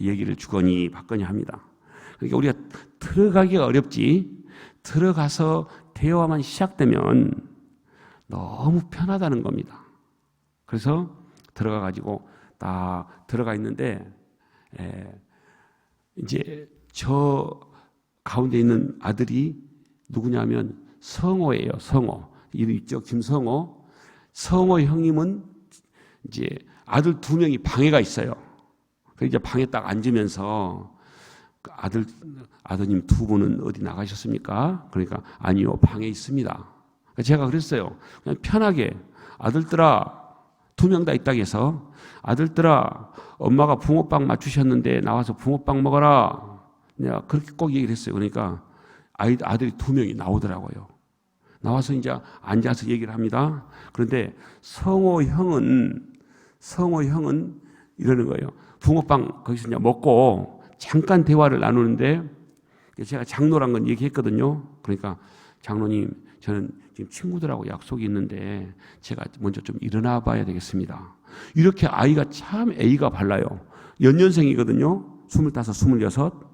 얘기를 주거니 받거니 합니다. 그러니까 우리가 들어가기가 어렵지 들어가서 대화만 시작되면 너무 편하다는 겁니다. 그래서 들어가 가지고 딱 들어가 있는데 이제 저 가운데 있는 아들이 누구냐면 성호예요. 성호. 이름 있죠. 김성호. 성호 형님은 이제 아들 2명이 방에가 있어요. 그래서 이제 방에 딱 앉으면서 아드님 2분은 어디 나가셨습니까? 그러니까 아니요, 방에 있습니다. 제가 그랬어요. 그냥 편하게 아들들아 2명 다 있다고 해서 아들들아 엄마가 붕어빵 맞추셨는데 나와서 붕어빵 먹어라. 내가 그렇게 꼭 얘기를 했어요. 그러니까 아들이 2명이 나오더라고요. 나와서 이제 앉아서 얘기를 합니다. 그런데 성호 형은 이러는 거예요. 붕어빵 거기서 이제 먹고 잠깐 대화를 나누는데 제가 장로란 건 얘기했거든요. 그러니까 장로님, 저는 지금 친구들하고 약속이 있는데 제가 먼저 좀 일어나 봐야 되겠습니다. 이렇게 아이가 참 A가 발라요. 연년생이거든요. 25, 26.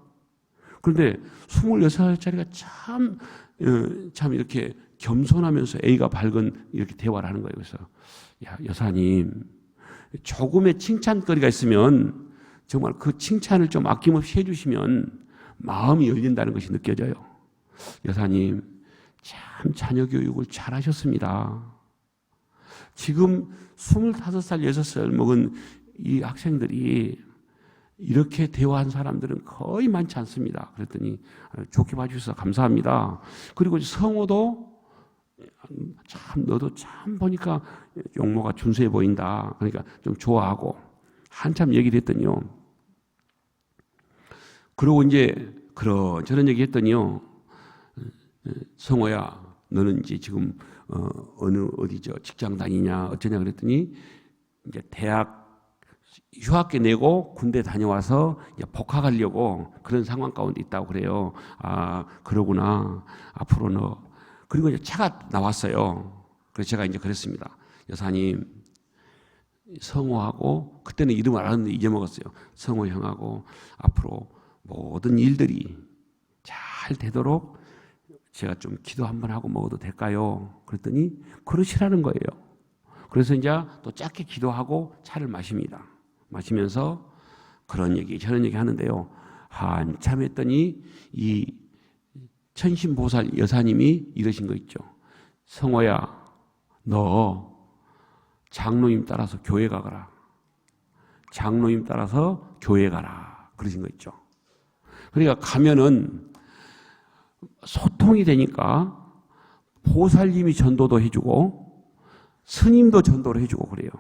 그런데 26살짜리가 참 이렇게 겸손하면서 A가 밝은 이렇게 대화를 하는 거예요. 그래서 야, 여사님 조금의 칭찬거리가 있으면 정말 그 칭찬을 좀 아낌없이 해주시면 마음이 열린다는 것이 느껴져요. 여사님 참 자녀 교육을 잘 하셨습니다. 지금 25살, 6살 먹은 이 학생들이 이렇게 대화한 사람들은 거의 많지 않습니다. 그랬더니 좋게 봐주셔서 감사합니다. 그리고 성호도 참 너도 참 보니까 용모가 준수해 보인다. 그러니까 좀 좋아하고 한참 얘기를 했더니요. 그러고 이제 저런 얘기 했더니요. 성호야, 너는 이제 지금 어디죠 직장 다니냐 어쩌냐 그랬더니 이제 대학 휴학계 내고 군대 다녀와서 복학하려고 그런 상황 가운데 있다고 그래요. 아, 그러구나. 앞으로 너. 그리고 이제 차가 나왔어요. 그래서 제가 이제 그랬습니다. 여사님, 성호하고, 그때는 이름을 알았는데 잊어먹었어요. 성호 형하고 앞으로 모든 일들이 잘 되도록 제가 좀 기도 한번 하고 먹어도 될까요? 그랬더니 그러시라는 거예요. 그래서 이제 또 짧게 기도하고 차를 마십니다. 마시면서 그런 얘기 저런 얘기 하는데요. 한참 했더니 이 천신보살 여사님이 이러신 거 있죠. 성호야, 너 장로님 따라서 교회 가거라. 장로님 따라서 교회 가라. 그러신 거 있죠. 그러니까 가면은 소통이 되니까 보살님이 전도도 해주고 스님도 전도를 해주고 그래요.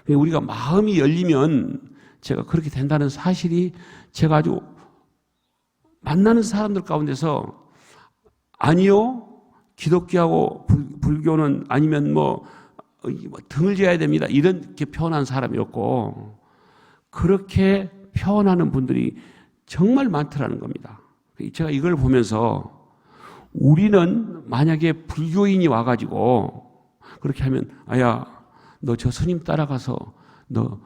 우리가 마음이 열리면 제가 그렇게 된다는 사실이 제가 아주 만나는 사람들 가운데서 아니요, 기독교하고 불교는 아니면 뭐 등을 지어야 됩니다. 이렇게 표현한 사람이었고 그렇게 표현하는 분들이 정말 많더라는 겁니다. 제가 이걸 보면서 우리는 만약에 불교인이 와가지고 그렇게 하면 아야 너 저 스님 따라가서 너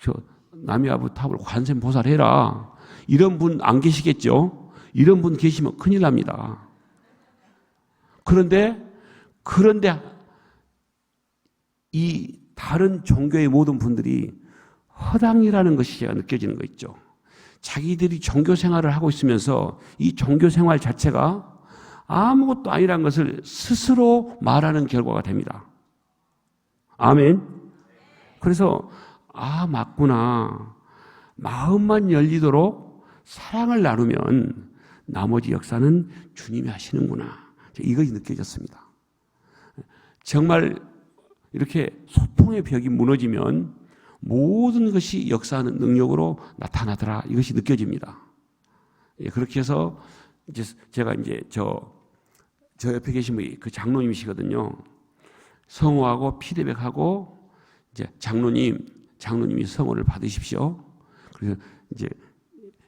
저 남해아부 탑을 관세음보살 해라. 이런 분 안 계시겠죠? 이런 분 계시면 큰일 납니다. 그런데 이 다른 종교의 모든 분들이 허당이라는 것이 제가 느껴지는 거 있죠. 자기들이 종교 생활을 하고 있으면서 이 종교 생활 자체가 아무것도 아니라는 것을 스스로 말하는 결과가 됩니다. 아멘. 그래서 맞구나. 마음만 열리도록 사랑을 나누면 나머지 역사는 주님이 하시는구나. 이것이 느껴졌습니다. 정말 이렇게 소통의 벽이 무너지면 모든 것이 역사하는 능력으로 나타나더라. 이것이 느껴집니다. 그렇게 해서 이제 제가 이제 저 옆에 계신 분이 그 장로님이시거든요. 성호하고 피드백하고 이제 장로님이 성호를 받으십시오. 그래서 이제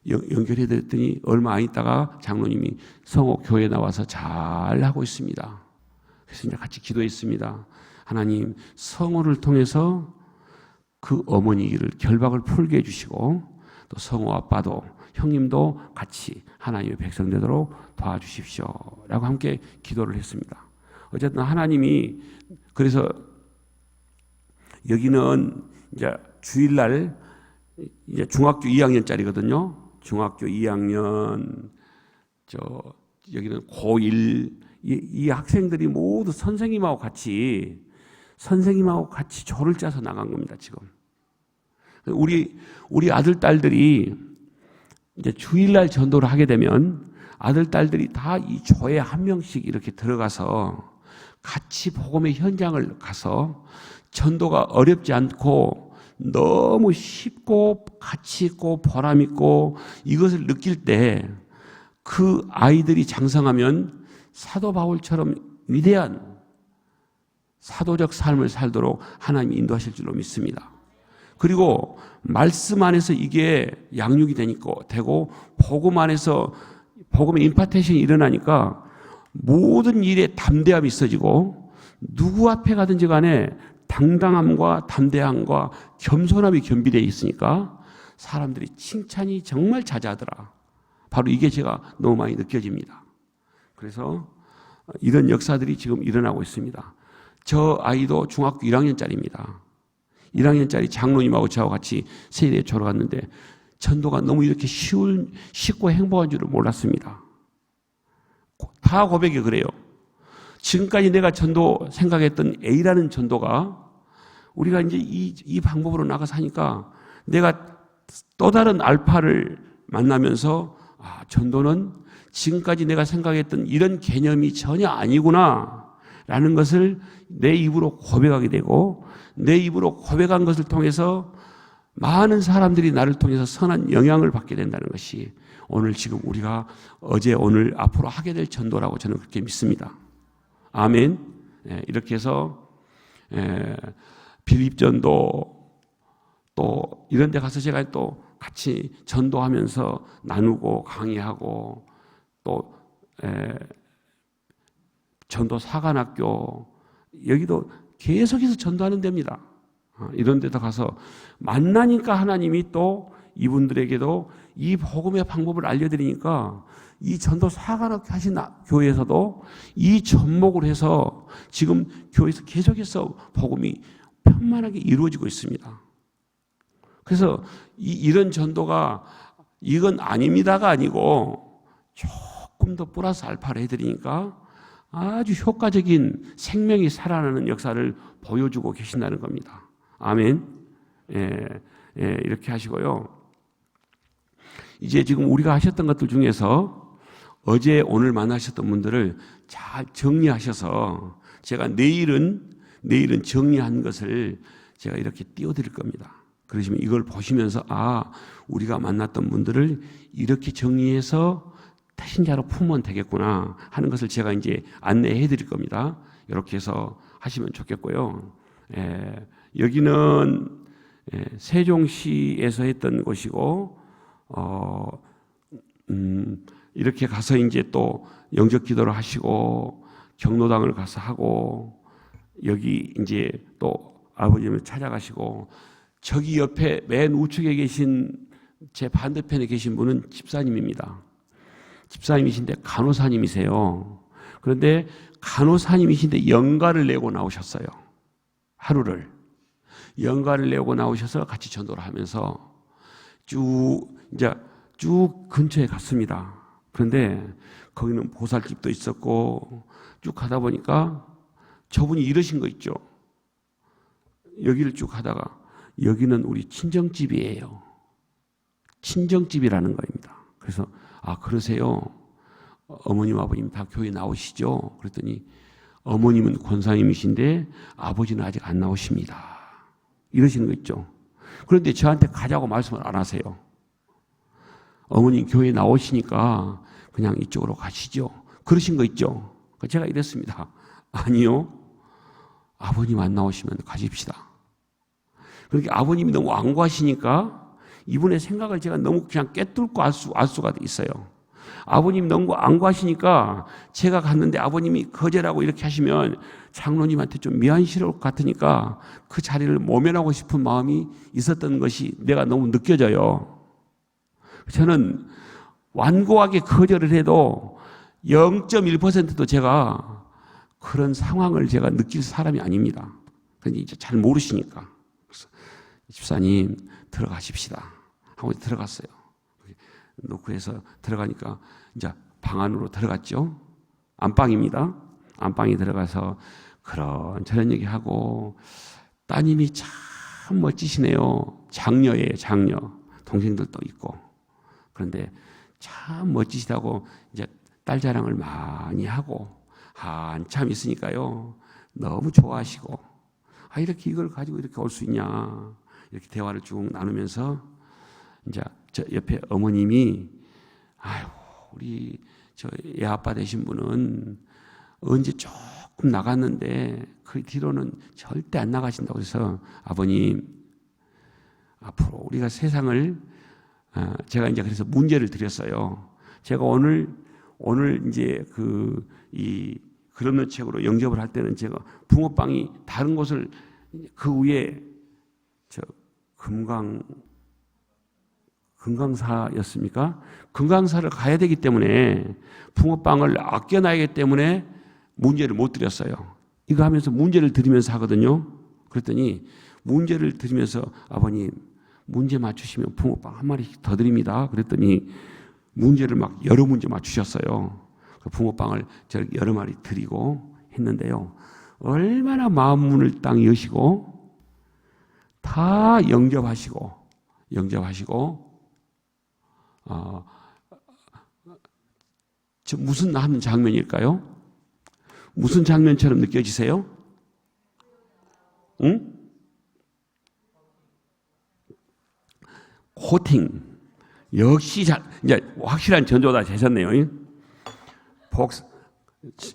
연결해 드렸더니 얼마 안 있다가 장로님이 성호 교회에 나와서 잘 하고 있습니다. 그래서 이제 같이 기도했습니다. 하나님, 성호를 통해서 그 어머니를 결박을 풀게 해주시고 또 성호 아빠도 형님도 같이 하나님의 백성 되도록 도와주십시오. 라고 함께 기도를 했습니다. 어쨌든 하나님이 그래서 여기는 이제 주일날 이제 중학교 2학년짜리거든요. 중학교 2학년 여기는 고1 이 학생들이 모두 선생님하고 같이 조를 짜서 나간 겁니다. 지금 우리 아들 딸들이 이제 주일날 전도를 하게 되면 아들 딸들이 다 이 조에 한 명씩 이렇게 들어가서 같이 복음의 현장을 가서 전도가 어렵지 않고 너무 쉽고 가치 있고 보람 있고 이것을 느낄 때 그 아이들이 장성하면 사도 바울처럼 위대한 사도적 삶을 살도록 하나님이 인도하실 줄로 믿습니다. 그리고 말씀 안에서 이게 양육이 되고 복음 안에서 복음의 임파테이션이 일어나니까 모든 일에 담대함이 있어지고 누구 앞에 가든지 간에 당당함과 담대함과 겸손함이 겸비되어 있으니까 사람들이 칭찬이 정말 자자하더라. 바로 이게 제가 너무 많이 느껴집니다. 그래서 이런 역사들이 지금 일어나고 있습니다. 저 아이도 중학교 1학년짜리입니다. 1학년짜리 장로님하고 저하고 같이 세례에 졸업했는데 전도가 너무 이렇게 쉽고 행복한 줄을 몰랐습니다. 다 고백이 그래요. 지금까지 내가 전도 생각했던 A라는 전도가 우리가 이제 이 방법으로 나가서 하니까 내가 또 다른 알파를 만나면서 전도는 지금까지 내가 생각했던 이런 개념이 전혀 아니구나 라는 것을 내 입으로 고백하게 되고, 내 입으로 고백한 것을 통해서 많은 사람들이 나를 통해서 선한 영향을 받게 된다는 것이 오늘 지금 우리가 어제 오늘 앞으로 하게 될 전도라고 저는 그렇게 믿습니다. 아멘. 이렇게 해서 빌립 전도 또 이런 데 가서 제가 또 같이 전도하면서 나누고 강의하고 또 전도 사관학교 여기도 계속해서 전도하는 데입니다. 이런 데도 가서 만나니까 하나님이 또 이분들에게도 이 복음의 방법을 알려드리니까 이 전도 사관학교 하신 교회에서도 이 접목을 해서 지금 교회에서 계속해서 복음이 편만하게 이루어지고 있습니다. 그래서 이런 전도가 이건 아닙니다가 아니고 조금 더 플러스 알파를 해드리니까 아주 효과적인 생명이 살아나는 역사를 보여주고 계신다는 겁니다. 아멘. 이렇게 하시고요. 이제 지금 우리가 하셨던 것들 중에서 어제 오늘 만나셨던 분들을 잘 정리하셔서 제가 내일은 정리한 것을 제가 이렇게 띄워드릴 겁니다. 그러시면 이걸 보시면서 우리가 만났던 분들을 이렇게 정리해서 태신자로 품으면 되겠구나 하는 것을 제가 이제 안내해 드릴 겁니다. 이렇게 해서 하시면 좋겠고요. 여기는 세종시에서 했던 곳이고, 이렇게 가서 이제 또 영적 기도를 하시고 경로당을 가서 하고 여기 이제 또 아버님을 찾아가시고, 저기 옆에 맨 우측에 계신 제 반대편에 계신 분은 집사님입니다. 집사님이신데 간호사님이세요. 그런데 간호사님이신데 연가를 내고 나오셨어요. 하루를. 연가를 내고 나오셔서 같이 전도를 하면서 쭉 근처에 갔습니다. 그런데 거기는 보살집도 있었고 쭉 가다 보니까 저분이 이러신 거 있죠. 여기를 쭉 가다가 여기는 우리 친정집이에요. 친정집이라는 거입니다. 그래서 그러세요. 어머님 아버님 다 교회 나오시죠? 그랬더니 어머님은 권사님이신데 아버지는 아직 안 나오십니다. 이러시는 거 있죠. 그런데 저한테 가자고 말씀을 안 하세요. 어머님 교회 나오시니까 그냥 이쪽으로 가시죠. 그러신 거 있죠. 제가 이랬습니다. 아니요. 아버님 안 나오시면 가십시다. 그렇게 아버님이 너무 완고하시니까 이분의 생각을 제가 너무 그냥 꿰뚫고 알 수가 있어요. 아버님 너무 완고하시니까 제가 갔는데 아버님이 거절하고 이렇게 하시면 장로님한테 좀 미안스러울 것 같으니까 그 자리를 모면하고 싶은 마음이 있었던 것이 내가 너무 느껴져요. 저는 완고하게 거절을 해도 0.1%도 제가 그런 상황을 제가 느낄 사람이 아닙니다. 근데 이제 잘 모르시니까. 그래서 집사님 들어가십시다 하고 들어갔어요. 놓고 해서 들어가니까 이제 방 안으로 들어갔죠. 안방입니다. 안방에 들어가서 그런 얘기하고, 따님이 참 멋지시네요. 장녀예요, 장녀. 동생들도 있고. 그런데 참 멋지시다고 이제 딸 자랑을 많이 하고 한참 있으니까요. 너무 좋아하시고, 이렇게 이걸 가지고 이렇게 올 수 있냐. 이렇게 대화를 쭉 나누면서 이제 저 옆에 어머님이 우리 저 애 아빠 되신 분은 언제 조금 나갔는데 그 뒤로는 절대 안 나가신다고 해서 아버님 앞으로 우리가 세상을 제가 이제 그래서 문제를 드렸어요. 제가 오늘 이제 그런 책으로 영접을 할 때는 제가 붕어빵이 다른 곳을 그 위에 저 금강사였습니까? 금강사를 가야 되기 때문에 붕어빵을 아껴놔야기 때문에 문제를 못 드렸어요. 이거 하면서 문제를 드리면서 하거든요. 그랬더니 문제를 드리면서 아버님 문제 맞추시면 붕어빵 한 마리씩 더 드립니다. 그랬더니 문제를 막 여러 문제 맞추셨어요. 그 붕어빵을 여러 마리 드리고 했는데요. 얼마나 마음 문을 딱 여시고 다 영접하시고 영접하시고 저 무슨 하는 장면일까요? 무슨 장면처럼 느껴지세요? 응? 코팅. 역시 이제 확실한 전도다 되셨네요.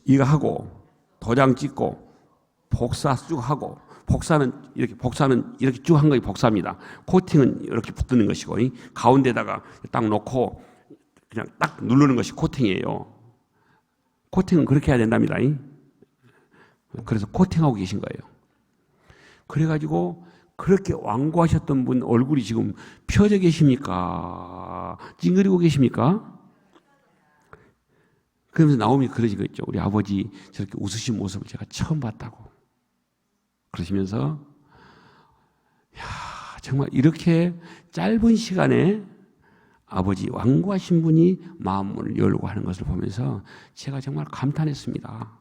이거 하고 도장 찍고 복사 쭉 하고 복사는 이렇게 쭉 한 것이 복사입니다. 코팅은 이렇게 붙는 것이고 가운데다가 딱 놓고 그냥 딱 누르는 것이 코팅이에요. 코팅은 그렇게 해야 된답니다. 그래서 코팅하고 계신 거예요. 그래가지고 그렇게 완고하셨던 분 얼굴이 지금 펴져 계십니까? 찡그리고 계십니까? 그러면서 나오미 그러지 있죠. 우리 아버지 저렇게 웃으신 모습을 제가 처음 봤다고. 그러시면서 야, 정말 이렇게 짧은 시간에 아버지 완고하신 분이 마음문을 열고 하는 것을 보면서 제가 정말 감탄했습니다.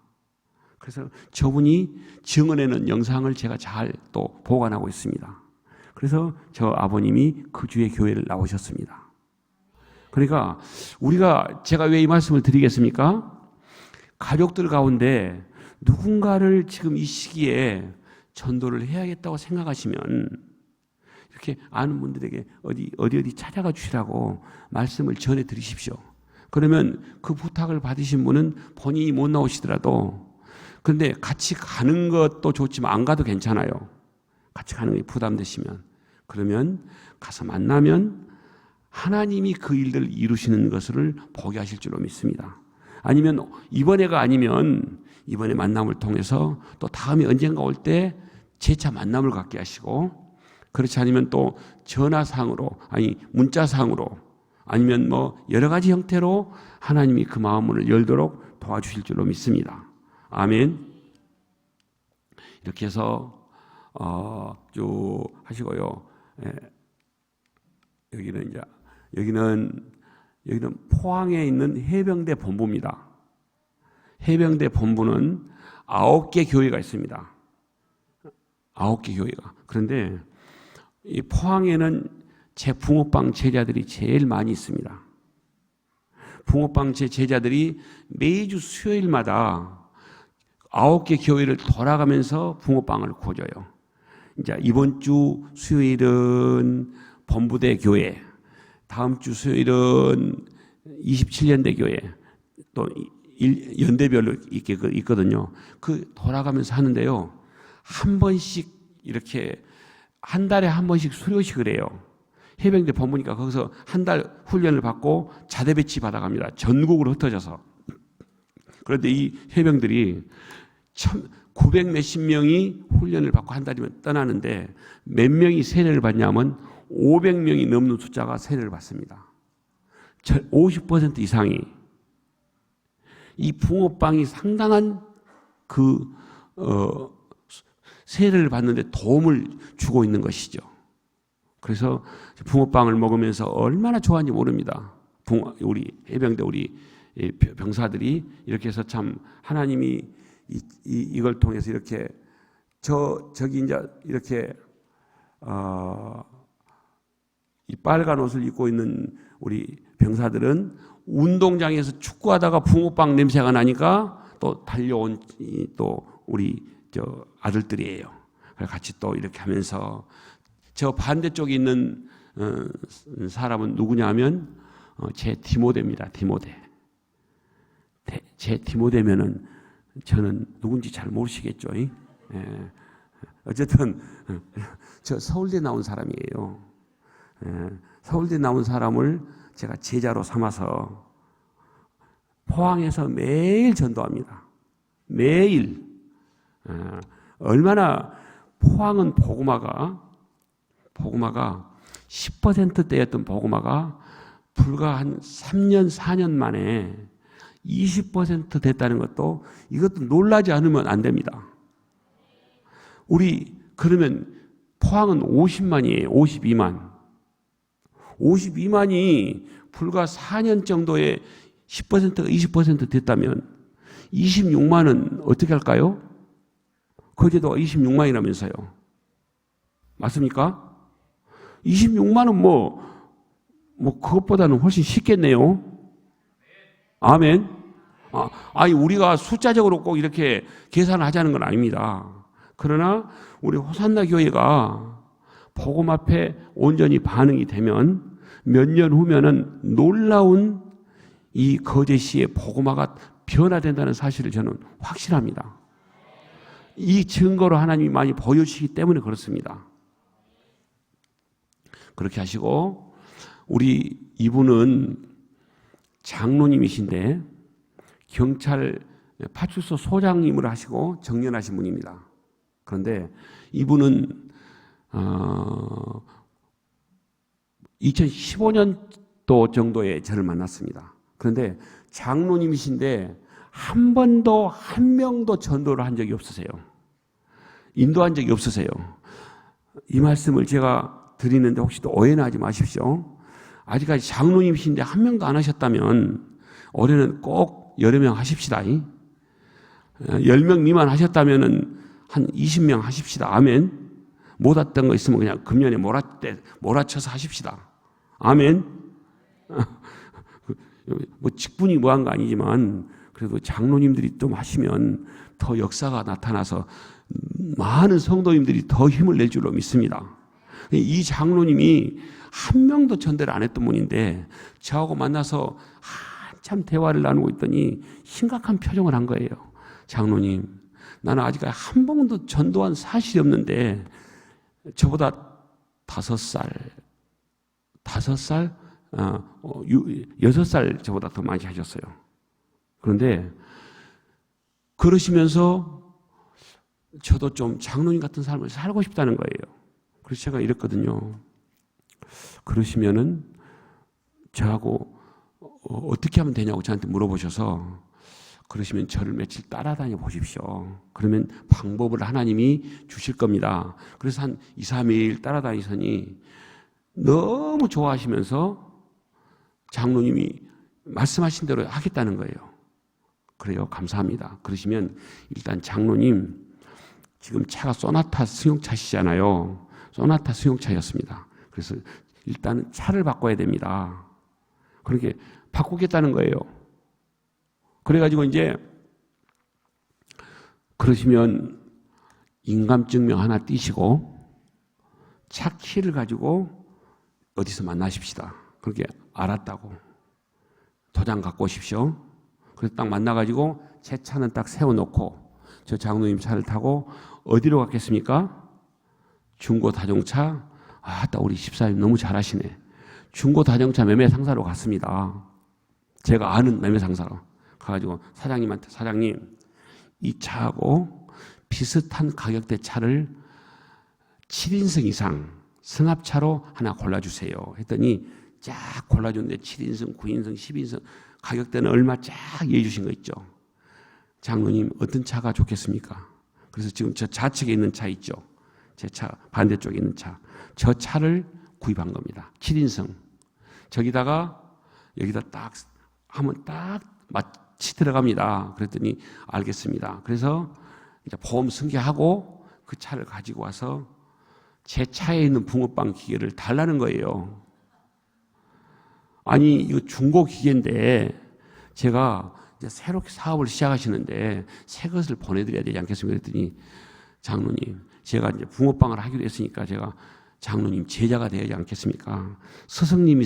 그래서 저분이 증언해놓은 영상을 제가 잘 또 보관하고 있습니다. 그래서 저 아버님이 그 주에 교회를 나오셨습니다. 그러니까 제가 왜 이 말씀을 드리겠습니까? 가족들 가운데 누군가를 지금 이 시기에 전도를 해야겠다고 생각하시면 이렇게 아는 분들에게 어디 찾아가 주시라고 말씀을 전해 드리십시오. 그러면 그 부탁을 받으신 분은 본인이 못 나오시더라도 그런데 같이 가는 것도 좋지만 안 가도 괜찮아요. 같이 가는 게 부담되시면. 그러면 가서 만나면 하나님이 그 일들을 이루시는 것을 보게 하실 줄로 믿습니다. 아니면 이번에가 아니면 이번에 만남을 통해서 또 다음에 언젠가 올 때 재차 만남을 갖게 하시고 그렇지 않으면 또 전화상으로 문자상으로 아니면 뭐 여러 가지 형태로 하나님이 그 마음문을 열도록 도와주실 줄로 믿습니다. 아멘. 이렇게 해서 쭉 하시고요. 여기는 포항에 있는 해병대 본부입니다. 해병대 본부는 9개 교회가 있습니다. 9개 교회가. 그런데 이 포항에는 제 붕어빵 제자들이 제일 많이 있습니다. 붕어빵 제 제자들이 매주 수요일마다 9개 교회를 돌아가면서 붕어빵을 구워줘요. 이제 이번 주 수요일은 본부대 교회, 다음 주 수요일은 27년대 교회, 또 연대별로 있거든요. 그 돌아가면서 하는데요. 한 번씩 이렇게 한 달에 한 번씩 수료식을 해요. 해병대 본부니까 거기서 한 달 훈련을 받고 자대 배치 받아갑니다. 전국으로 흩어져서. 그런데 이 해병들이 900 몇십 명이 훈련을 받고 한 달이면 떠나는데 몇 명이 세례를 받냐면 500명이 넘는 숫자가 세례를 받습니다. 50% 이상이. 이 붕어빵이 상당한 세례를 받는데 도움을 주고 있는 것이죠. 그래서 붕어빵을 먹으면서 얼마나 좋아하는지 모릅니다. 우리 해병대 우리 병사들이 이렇게 해서 참 하나님이 이걸 통해서 이렇게 저기 이제 이렇게 이 빨간 옷을 입고 있는 우리 병사들은 운동장에서 축구하다가 붕어빵 냄새가 나니까 또 달려온 또 우리 저 아들들이에요. 같이 또 이렇게 하면서 저 반대쪽에 있는 사람은 누구냐면 제 디모데입니다. 디모데. 제 디모데면은 저는 누군지 잘 모르시겠죠. 예. 어쨌든 저 서울대 나온 사람이에요. 서울대 나온 사람을 제가 제자로 삼아서 포항에서 매일 전도합니다. 매일. 얼마나 포항은 복음화가 10%대였던 복음화가 불과 한 3년, 4년 만에 20% 됐다는 것도 이것도 놀라지 않으면 안 됩니다. 그러면 포항은 50만이에요. 52만. 52만이 불과 4년 정도에 10%가 20% 됐다면 26만은 어떻게 할까요? 거제도가 26만이라면서요. 맞습니까? 26만 원 그것보다는 훨씬 쉽겠네요. 아멘. 아니 우리가 숫자적으로 꼭 이렇게 계산을 하자는 건 아닙니다. 그러나 우리 호산나 교회가 복음 앞에 온전히 반응이 되면 몇 년 후면은 놀라운 이 거제시의 복음화가 변화된다는 사실을 저는 확신합니다. 이 증거로 하나님이 많이 보여주시기 때문에 그렇습니다. 그렇게 하시고 우리 이분은 장로님이신데 경찰 파출소 소장님을 하시고 정년하신 분입니다. 그런데 이분은 2015년도 정도에 저를 만났습니다. 그런데 장로님이신데 한 번도 한 명도 전도를 한 적이 없으세요. 인도한 적이 없으세요. 이 말씀을 제가 드리는데 혹시 또 오해는 하지 마십시오. 아직까지 장로님이신데 한 명도 안 하셨다면 올해는 꼭 여러 명 하십시다. 10명 미만 하셨다면 한 20명 하십시다. 아멘. 못 왔던 거 있으면 그냥 금년에 몰아쳐서 하십시다. 아멘. 뭐 직분이 뭐한 거 아니지만 그래도 장로님들이 좀 하시면 더 역사가 나타나서 많은 성도님들이 더 힘을 낼 줄로 믿습니다. 이 장로님이 한 명도 전대를 안 했던 분인데 저하고 만나서 한참 대화를 나누고 있더니 심각한 표정을 한 거예요. 장로님, 나는 아직까지 한 번도 전도한 사실이 없는데 저보다 5살, 6살 저보다 더 많이 하셨어요. 그런데 그러시면서 저도 좀 장로님 같은 삶을 살고 싶다는 거예요. 그래서 제가 이랬거든요. 그러시면은 저하고 어떻게 하면 되냐고 저한테 물어보셔서 그러시면 저를 며칠 따라다녀 보십시오. 그러면 방법을 하나님이 주실 겁니다. 그래서 한 2, 3일 따라다니더니 너무 좋아하시면서 장로님이 말씀하신 대로 하겠다는 거예요. 그래요. 감사합니다. 그러시면 일단 장로님 지금 차가 소나타 승용차시잖아요. 소나타 승용차였습니다. 그래서 일단은 차를 바꿔야 됩니다. 그렇게 바꾸겠다는 거예요. 그래가지고 이제 그러시면 인감증명 하나 띄시고 차 키를 가지고 어디서 만나십시다. 그렇게 알았다고. 도장 갖고 오십시오. 그래서 딱 만나가지고 제 차는 딱 세워놓고 저 장로님 차를 타고 어디로 갔겠습니까? 중고자동차. 딱 우리 집사님 너무 잘하시네. 중고자동차 매매상사로 갔습니다. 제가 아는 매매상사로. 가가지고 사장님한테 사장님 이 차하고 비슷한 가격대 차를 7인승 이상 승합차로 하나 골라주세요. 했더니 쫙 골라줬는데 7인승, 9인승, 10인승 가격대는 얼마 쫙 얘기해 주신 거 있죠. 장로님 어떤 차가 좋겠습니까? 그래서 지금 저 좌측에 있는 차 있죠. 제 차 반대쪽에 있는 차. 저 차를 구입한 겁니다. 7인승. 저기다가 여기다 딱 하면 딱 마치 들어갑니다. 그랬더니 알겠습니다. 그래서 이제 보험 승계하고 그 차를 가지고 와서 제 차에 있는 붕어빵 기계를 달라는 거예요. 아니 이거 중고 기계인데 제가 이제 새롭게 사업을 시작하시는데 새 것을 보내드려야 되지 않겠습니까? 그랬더니 장로님 제가 이제 붕어빵을 하기로 했으니까 제가 장로님 제자가 되지 않겠습니까? 스승님이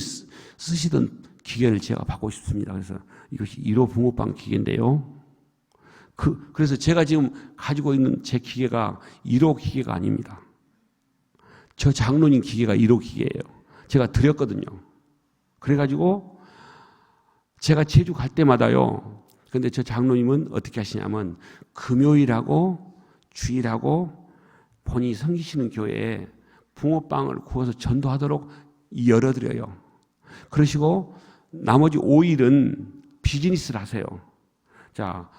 쓰시던 기계를 제가 받고 싶습니다. 그래서 이것이 1호 붕어빵 기계인데요. 그래서 제가 지금 가지고 있는 제 기계가 1호 기계가 아닙니다. 저 장로님 기계가 1호 기계예요. 제가 드렸거든요. 그래가지고 제가 제주 갈 때마다요. 근데 저 장로님은 어떻게 하시냐면 금요일하고 주일하고 본인이 섬기시는 교회에 붕어빵을 구워서 전도하도록 열어드려요. 그러시고 나머지 5일은 비즈니스를 하세요. 자,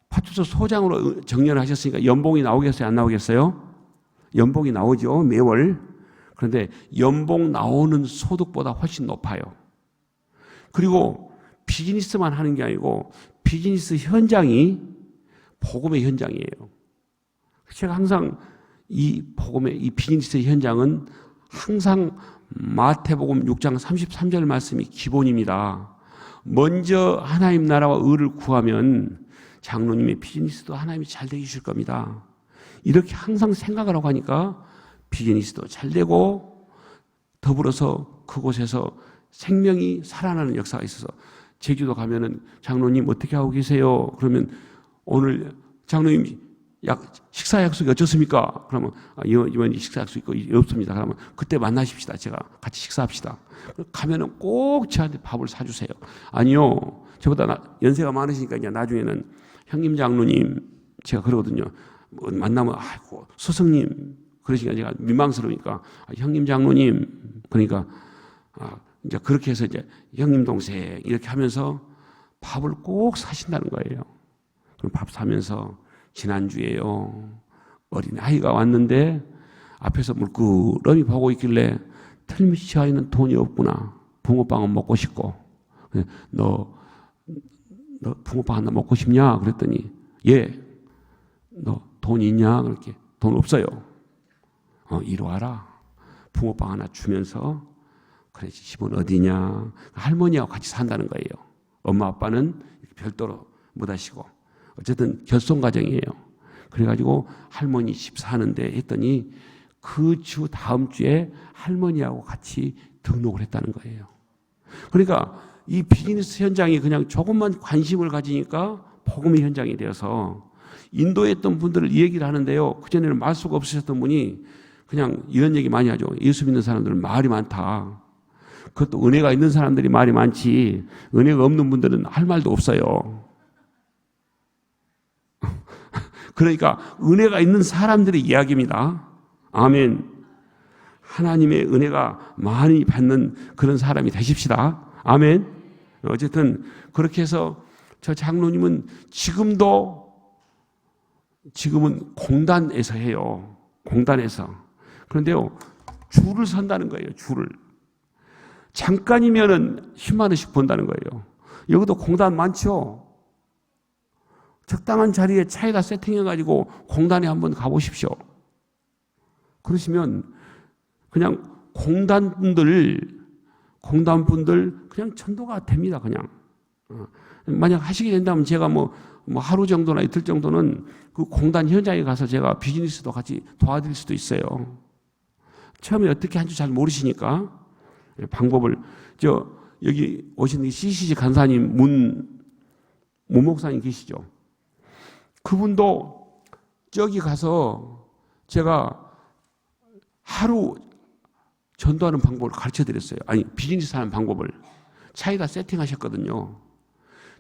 파출소 소장으로 정년하셨으니까 연봉이 나오겠어요? 안 나오겠어요? 연봉이 나오죠. 매월. 그런데 연봉 나오는 소득보다 훨씬 높아요. 그리고 비즈니스만 하는 게 아니고 비즈니스 현장이 복음의 현장이에요. 제가 항상 이 복음의 이 비즈니스 현장은 항상 마태복음 6장 33절 말씀이 기본입니다. 먼저 하나님 나라와 의를 구하면 장로님의 비즈니스도 하나님이 잘 되게 주실 겁니다. 이렇게 항상 생각을 하고 하니까 비즈니스도 잘 되고 더불어서 그곳에서 생명이 살아나는 역사가 있어서 제주도 가면은 장로님 어떻게 하고 계세요? 그러면 오늘 장로님 식사 약속이 어쩌습니까? 그러면 이번 식사 약속이 없습니다. 그러면 그때 만나십시다. 제가 같이 식사합시다. 가면은 꼭 저한테 밥을 사주세요. 아니요, 저보다 연세가 많으시니까 이제 나중에는 형님 장로님 제가 그러거든요. 만나면 아이고 스승님 그러시니까 제가 민망스러우니까 형님 장로님 그러니까 이제 그렇게 해서 이제 형님 동생 이렇게 하면서 밥을 꼭 사신다는 거예요. 그럼 밥 사면서 지난주에요 어린 아이가 왔는데 앞에서 물끄러미 보고 있길래 틀림없이 아이는 돈이 없구나. 붕어빵은 먹고 싶고 너 붕어빵 하나 먹고 싶냐? 그랬더니 예. 너 돈 있냐? 그렇게 돈 없어요. 이리 와라. 붕어빵 하나 주면서 그래 집은 어디냐? 할머니하고 같이 산다는 거예요. 엄마 아빠는 별도로 못 하시고 어쨌든 결손가정이에요. 그래가지고 할머니 집 사는데 했더니 그 주 다음 주에 할머니하고 같이 등록을 했다는 거예요. 그러니까 이 비즈니스 현장이 그냥 조금만 관심을 가지니까 복음의 현장이 되어서 인도에 있던 분들을 이 얘기를 하는데요. 그전에는 말 수가 없으셨던 분이 그냥 이런 얘기 많이 하죠. 예수 믿는 사람들은 말이 많다. 그것도 은혜가 있는 사람들이 말이 많지 은혜가 없는 분들은 할 말도 없어요. 그러니까 은혜가 있는 사람들의 이야기입니다. 아멘. 하나님의 은혜가 많이 받는 그런 사람이 되십시다. 아멘. 어쨌든 그렇게 해서 저 장로님은 지금은 공단에서 해요. 공단에서. 그런데요, 줄을 선다는 거예요. 줄을. 잠깐이면은 10만 원씩 번다는 거예요. 여기도 공단 많죠? 적당한 자리에 차에다 세팅해가지고 공단에 한번 가보십시오. 그러시면 그냥 공단분들 그냥 전도가 됩니다. 그냥. 만약 하시게 된다면 제가 뭐 하루 정도나 이틀 정도는 그 공단 현장에 가서 제가 비즈니스도 같이 도와드릴 수도 있어요. 처음에 어떻게 하는지 잘 모르시니까 방법을 여기 오신 CCC 간사님 문 목사님 계시죠? 그분도 저기 가서 제가 하루 전도하는 방법을 가르쳐 드렸어요. 아니 비즈니스 하는 방법을 차에다 세팅하셨거든요.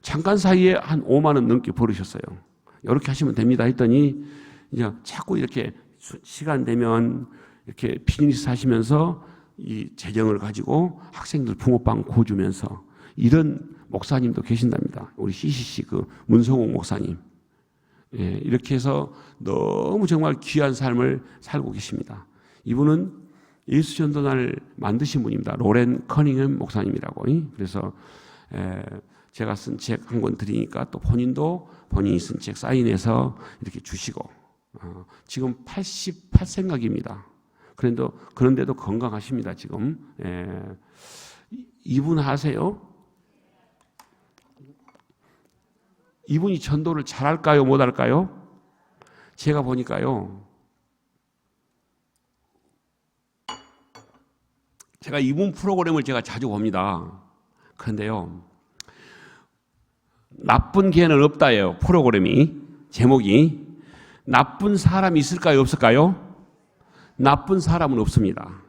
잠깐 사이에 한 5만 원 넘게 벌으셨어요. 이렇게 하시면 됩니다 했더니 이제 자꾸 이렇게 시간 되면 이렇게 비즈니스 하시면서 이 재정을 가지고 학생들 붕어빵 구워주면서 이런 목사님도 계신답니다. 우리 CCC 그 문성욱 목사님. 예, 이렇게 해서 너무 정말 귀한 삶을 살고 계십니다. 이분은 예수 전도단을 만드신 분입니다. 로렌 커닝햄 목사님이라고. 그래서 제가 쓴 책 한 권 드리니까 또 본인이 쓴 책 사인해서 이렇게 주시고 지금 88생각입니다. 그런데도 건강하십니다. 지금. 이분 아세요? 이분이 전도를 잘할까요? 못할까요? 제가 보니까요. 제가 이분 프로그램을 제가 자주 봅니다. 그런데요. 나쁜 개는 없다예요. 프로그램이. 제목이. 나쁜 사람이 있을까요? 없을까요? 나쁜 사람은 없습니다.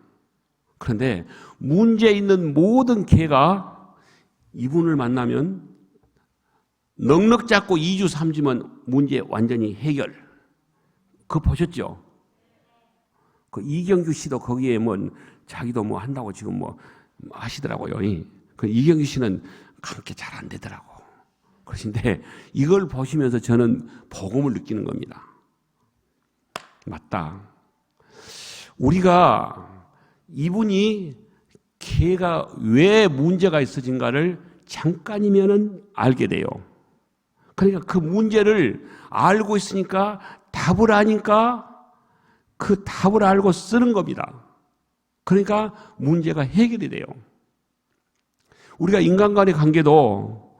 그런데 문제 있는 모든 개가 이분을 만나면 넉넉 잡고 2주 3주면 문제 완전히 해결. 그거 보셨죠? 그 이경규 씨도 거기에 자기도 한다고 지금 하시더라고요. 그 이경규 씨는 그렇게 잘 안 되더라고. 그러신데 이걸 보시면서 저는 복음을 느끼는 겁니다. 맞다. 우리가 이분이 걔가 왜 문제가 있어진가를 잠깐이면은 알게 돼요. 그러니까 그 문제를 알고 있으니까 답을 아니까 그 답을 알고 쓰는 겁니다. 그러니까 문제가 해결이 돼요. 우리가 인간 간의 관계도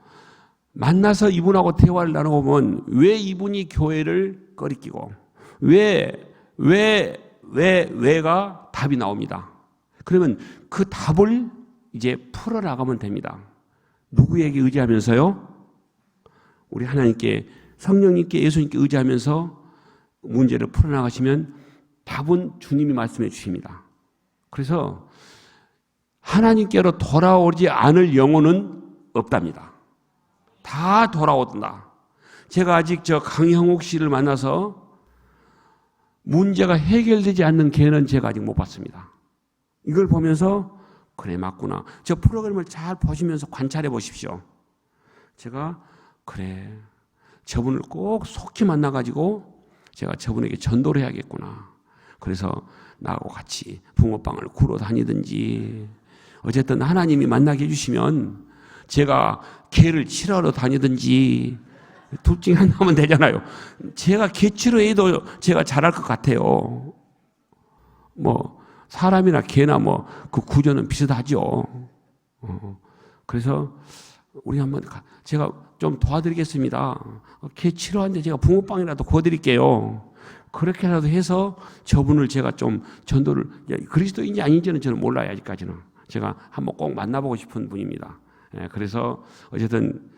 만나서 이분하고 대화를 나눠보면 왜 이분이 교회를 꺼리끼고 왜가 답이 나옵니다. 그러면 그 답을 이제 풀어나가면 됩니다. 누구에게 의지하면서요? 우리 하나님께, 성령님께, 예수님께 의지하면서 문제를 풀어나가시면 답은 주님이 말씀해 주십니다. 그래서 하나님께로 돌아오지 않을 영혼은 없답니다. 다 돌아온다. 제가 아직 저 강형욱 씨를 만나서 문제가 해결되지 않는 개는 제가 아직 못 봤습니다. 이걸 보면서 그래 맞구나. 저 프로그램을 잘 보시면서 관찰해 보십시오. 제가 그래 저분을 꼭 속히 만나가지고 제가 저분에게 전도를 해야겠구나. 그래서 나하고 같이 붕어빵을 구러 다니든지 어쨌든 하나님이 만나게 해주시면 제가 개를 치러러 다니든지 둘 중에 하나면 되잖아요. 제가 개 치료해도 제가 잘할 것 같아요. 뭐 사람이나 개나 뭐 그 구조는 비슷하죠. 그래서 우리 한번 제가 좀 도와드리겠습니다. 개 치료하는데 제가 붕어빵이라도 구워드릴게요. 그렇게라도 해서 저분을 제가 좀 전도를, 그리스도인지 아닌지는 저는 몰라요. 아직까지는. 제가 한번 꼭 만나보고 싶은 분입니다. 그래서 어쨌든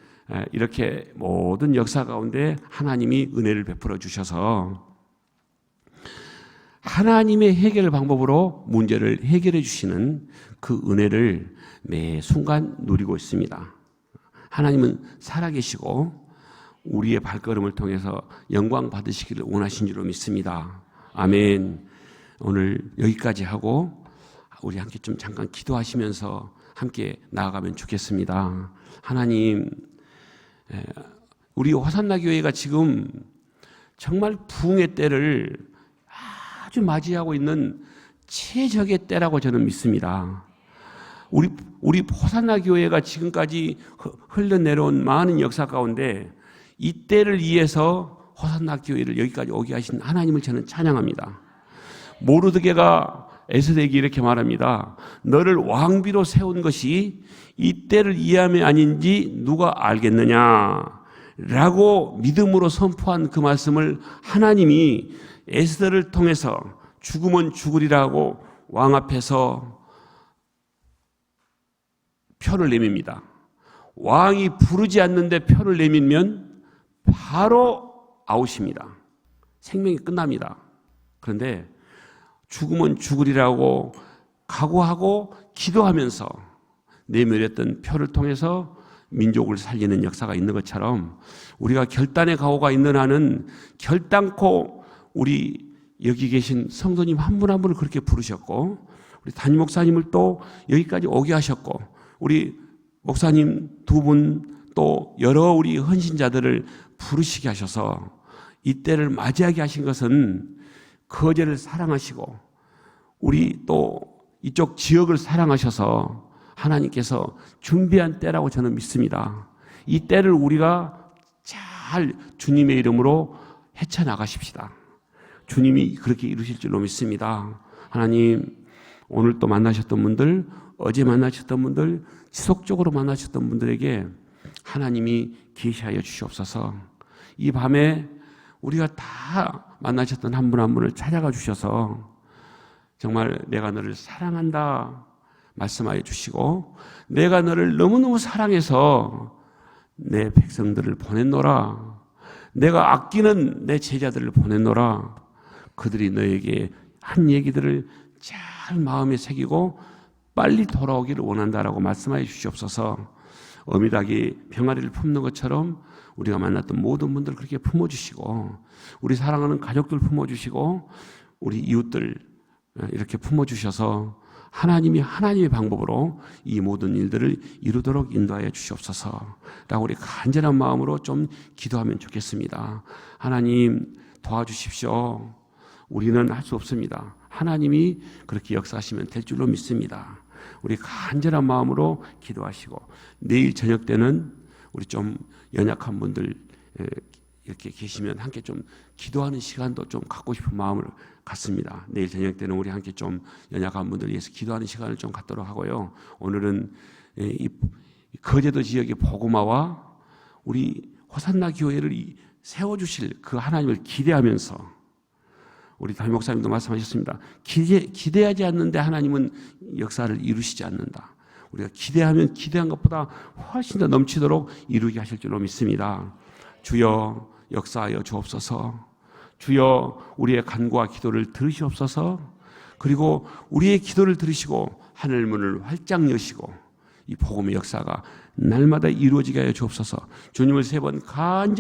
이렇게 모든 역사 가운데 하나님이 은혜를 베풀어 주셔서 하나님의 해결 방법으로 문제를 해결해 주시는 그 은혜를 매 순간 누리고 있습니다. 하나님은 살아계시고 우리의 발걸음을 통해서 영광 받으시기를 원하신 줄로 믿습니다. 아멘. 오늘 여기까지 하고 우리 함께 좀 잠깐 기도하시면서 함께 나아가면 좋겠습니다. 하나님, 우리 호산나 교회가 지금 정말 부흥의 때를 아주 맞이하고 있는 최적의 때라고 저는 믿습니다. 우리 호산나 교회가 지금까지 흘러내려온 많은 역사 가운데 이 때를 위해서 호산나 교회를 여기까지 오게 하신 하나님을 저는 찬양합니다. 모르드게가 에스더에게 이렇게 말합니다. 너를 왕비로 세운 것이 이 때를 이해함이 아닌지 누가 알겠느냐 라고 믿음으로 선포한 그 말씀을 하나님이 에스더를 통해서 죽으면 죽으리라고 왕 앞에서 표를 내밉니다. 왕이 부르지 않는데 표를 내밀면 바로 아웃입니다. 생명이 끝납니다. 그런데 죽으면 죽으리라고 각오하고 기도하면서 내밀었던 표를 통해서 민족을 살리는 역사가 있는 것처럼 우리가 결단의 각오가 있는 한은 결단코 우리 여기 계신 성도님 한 분 한 분을 그렇게 부르셨고 우리 담임 목사님을 또 여기까지 오게 하셨고 우리 목사님 두 분 또 여러 우리 헌신자들을 부르시게 하셔서 이 때를 맞이하게 하신 것은 거제를 사랑하시고 우리 또 이쪽 지역을 사랑하셔서 하나님께서 준비한 때라고 저는 믿습니다. 이 때를 우리가 잘 주님의 이름으로 헤쳐나가십시다. 주님이 그렇게 이루실 줄로 믿습니다. 하나님, 오늘 또 만나셨던 분들, 어제 만나셨던 분들, 지속적으로 만나셨던 분들에게 하나님이 계시하여 주시옵소서. 이 밤에 우리가 다 만나셨던 한 분 한 분을 찾아가 주셔서 정말 내가 너를 사랑한다 말씀하여 주시고 내가 너를 너무너무 사랑해서 내 백성들을 보냈노라. 내가 아끼는 내 제자들을 보냈노라. 그들이 너에게 한 얘기들을 잘 마음에 새기고 빨리 돌아오기를 원한다라고 말씀하여 주시옵소서. 어미닭이 병아리를 품는 것처럼 우리가 만났던 모든 분들 그렇게 품어주시고 우리 사랑하는 가족들 품어주시고 우리 이웃들 이렇게 품어주셔서 하나님이 하나님의 방법으로 이 모든 일들을 이루도록 인도하여 주시옵소서 라고 우리 간절한 마음으로 좀 기도하면 좋겠습니다. 하나님 도와주십시오. 우리는 할 수 없습니다. 하나님이 그렇게 역사하시면 될 줄로 믿습니다. 우리 간절한 마음으로 기도하시고 내일 저녁 때는 우리 좀 연약한 분들 이렇게 계시면 함께 좀 기도하는 시간도 좀 갖고 싶은 마음을 갖습니다. 내일 저녁 때는 우리 함께 좀 연약한 분들 위해서 기도하는 시간을 좀 갖도록 하고요. 오늘은 이 거제도 지역의 복음화와 우리 호산나 교회를 세워주실 그 하나님을 기대하면서, 우리 담임 목사님도 말씀하셨습니다. 기대하지 않는데 하나님은 역사를 이루시지 않는다. 우리가 기대하면 기대한 것보다 훨씬 더 넘치도록 이루게 하실 줄로 믿습니다. 주여 역사하여 주옵소서. 주여 우리의 간구와 기도를 들으시옵소서. 그리고 우리의 기도를 들으시고 하늘 문을 활짝 여시고 이 복음의 역사가 날마다 이루어지게 하여 주옵소서. 주님을 3번 간절히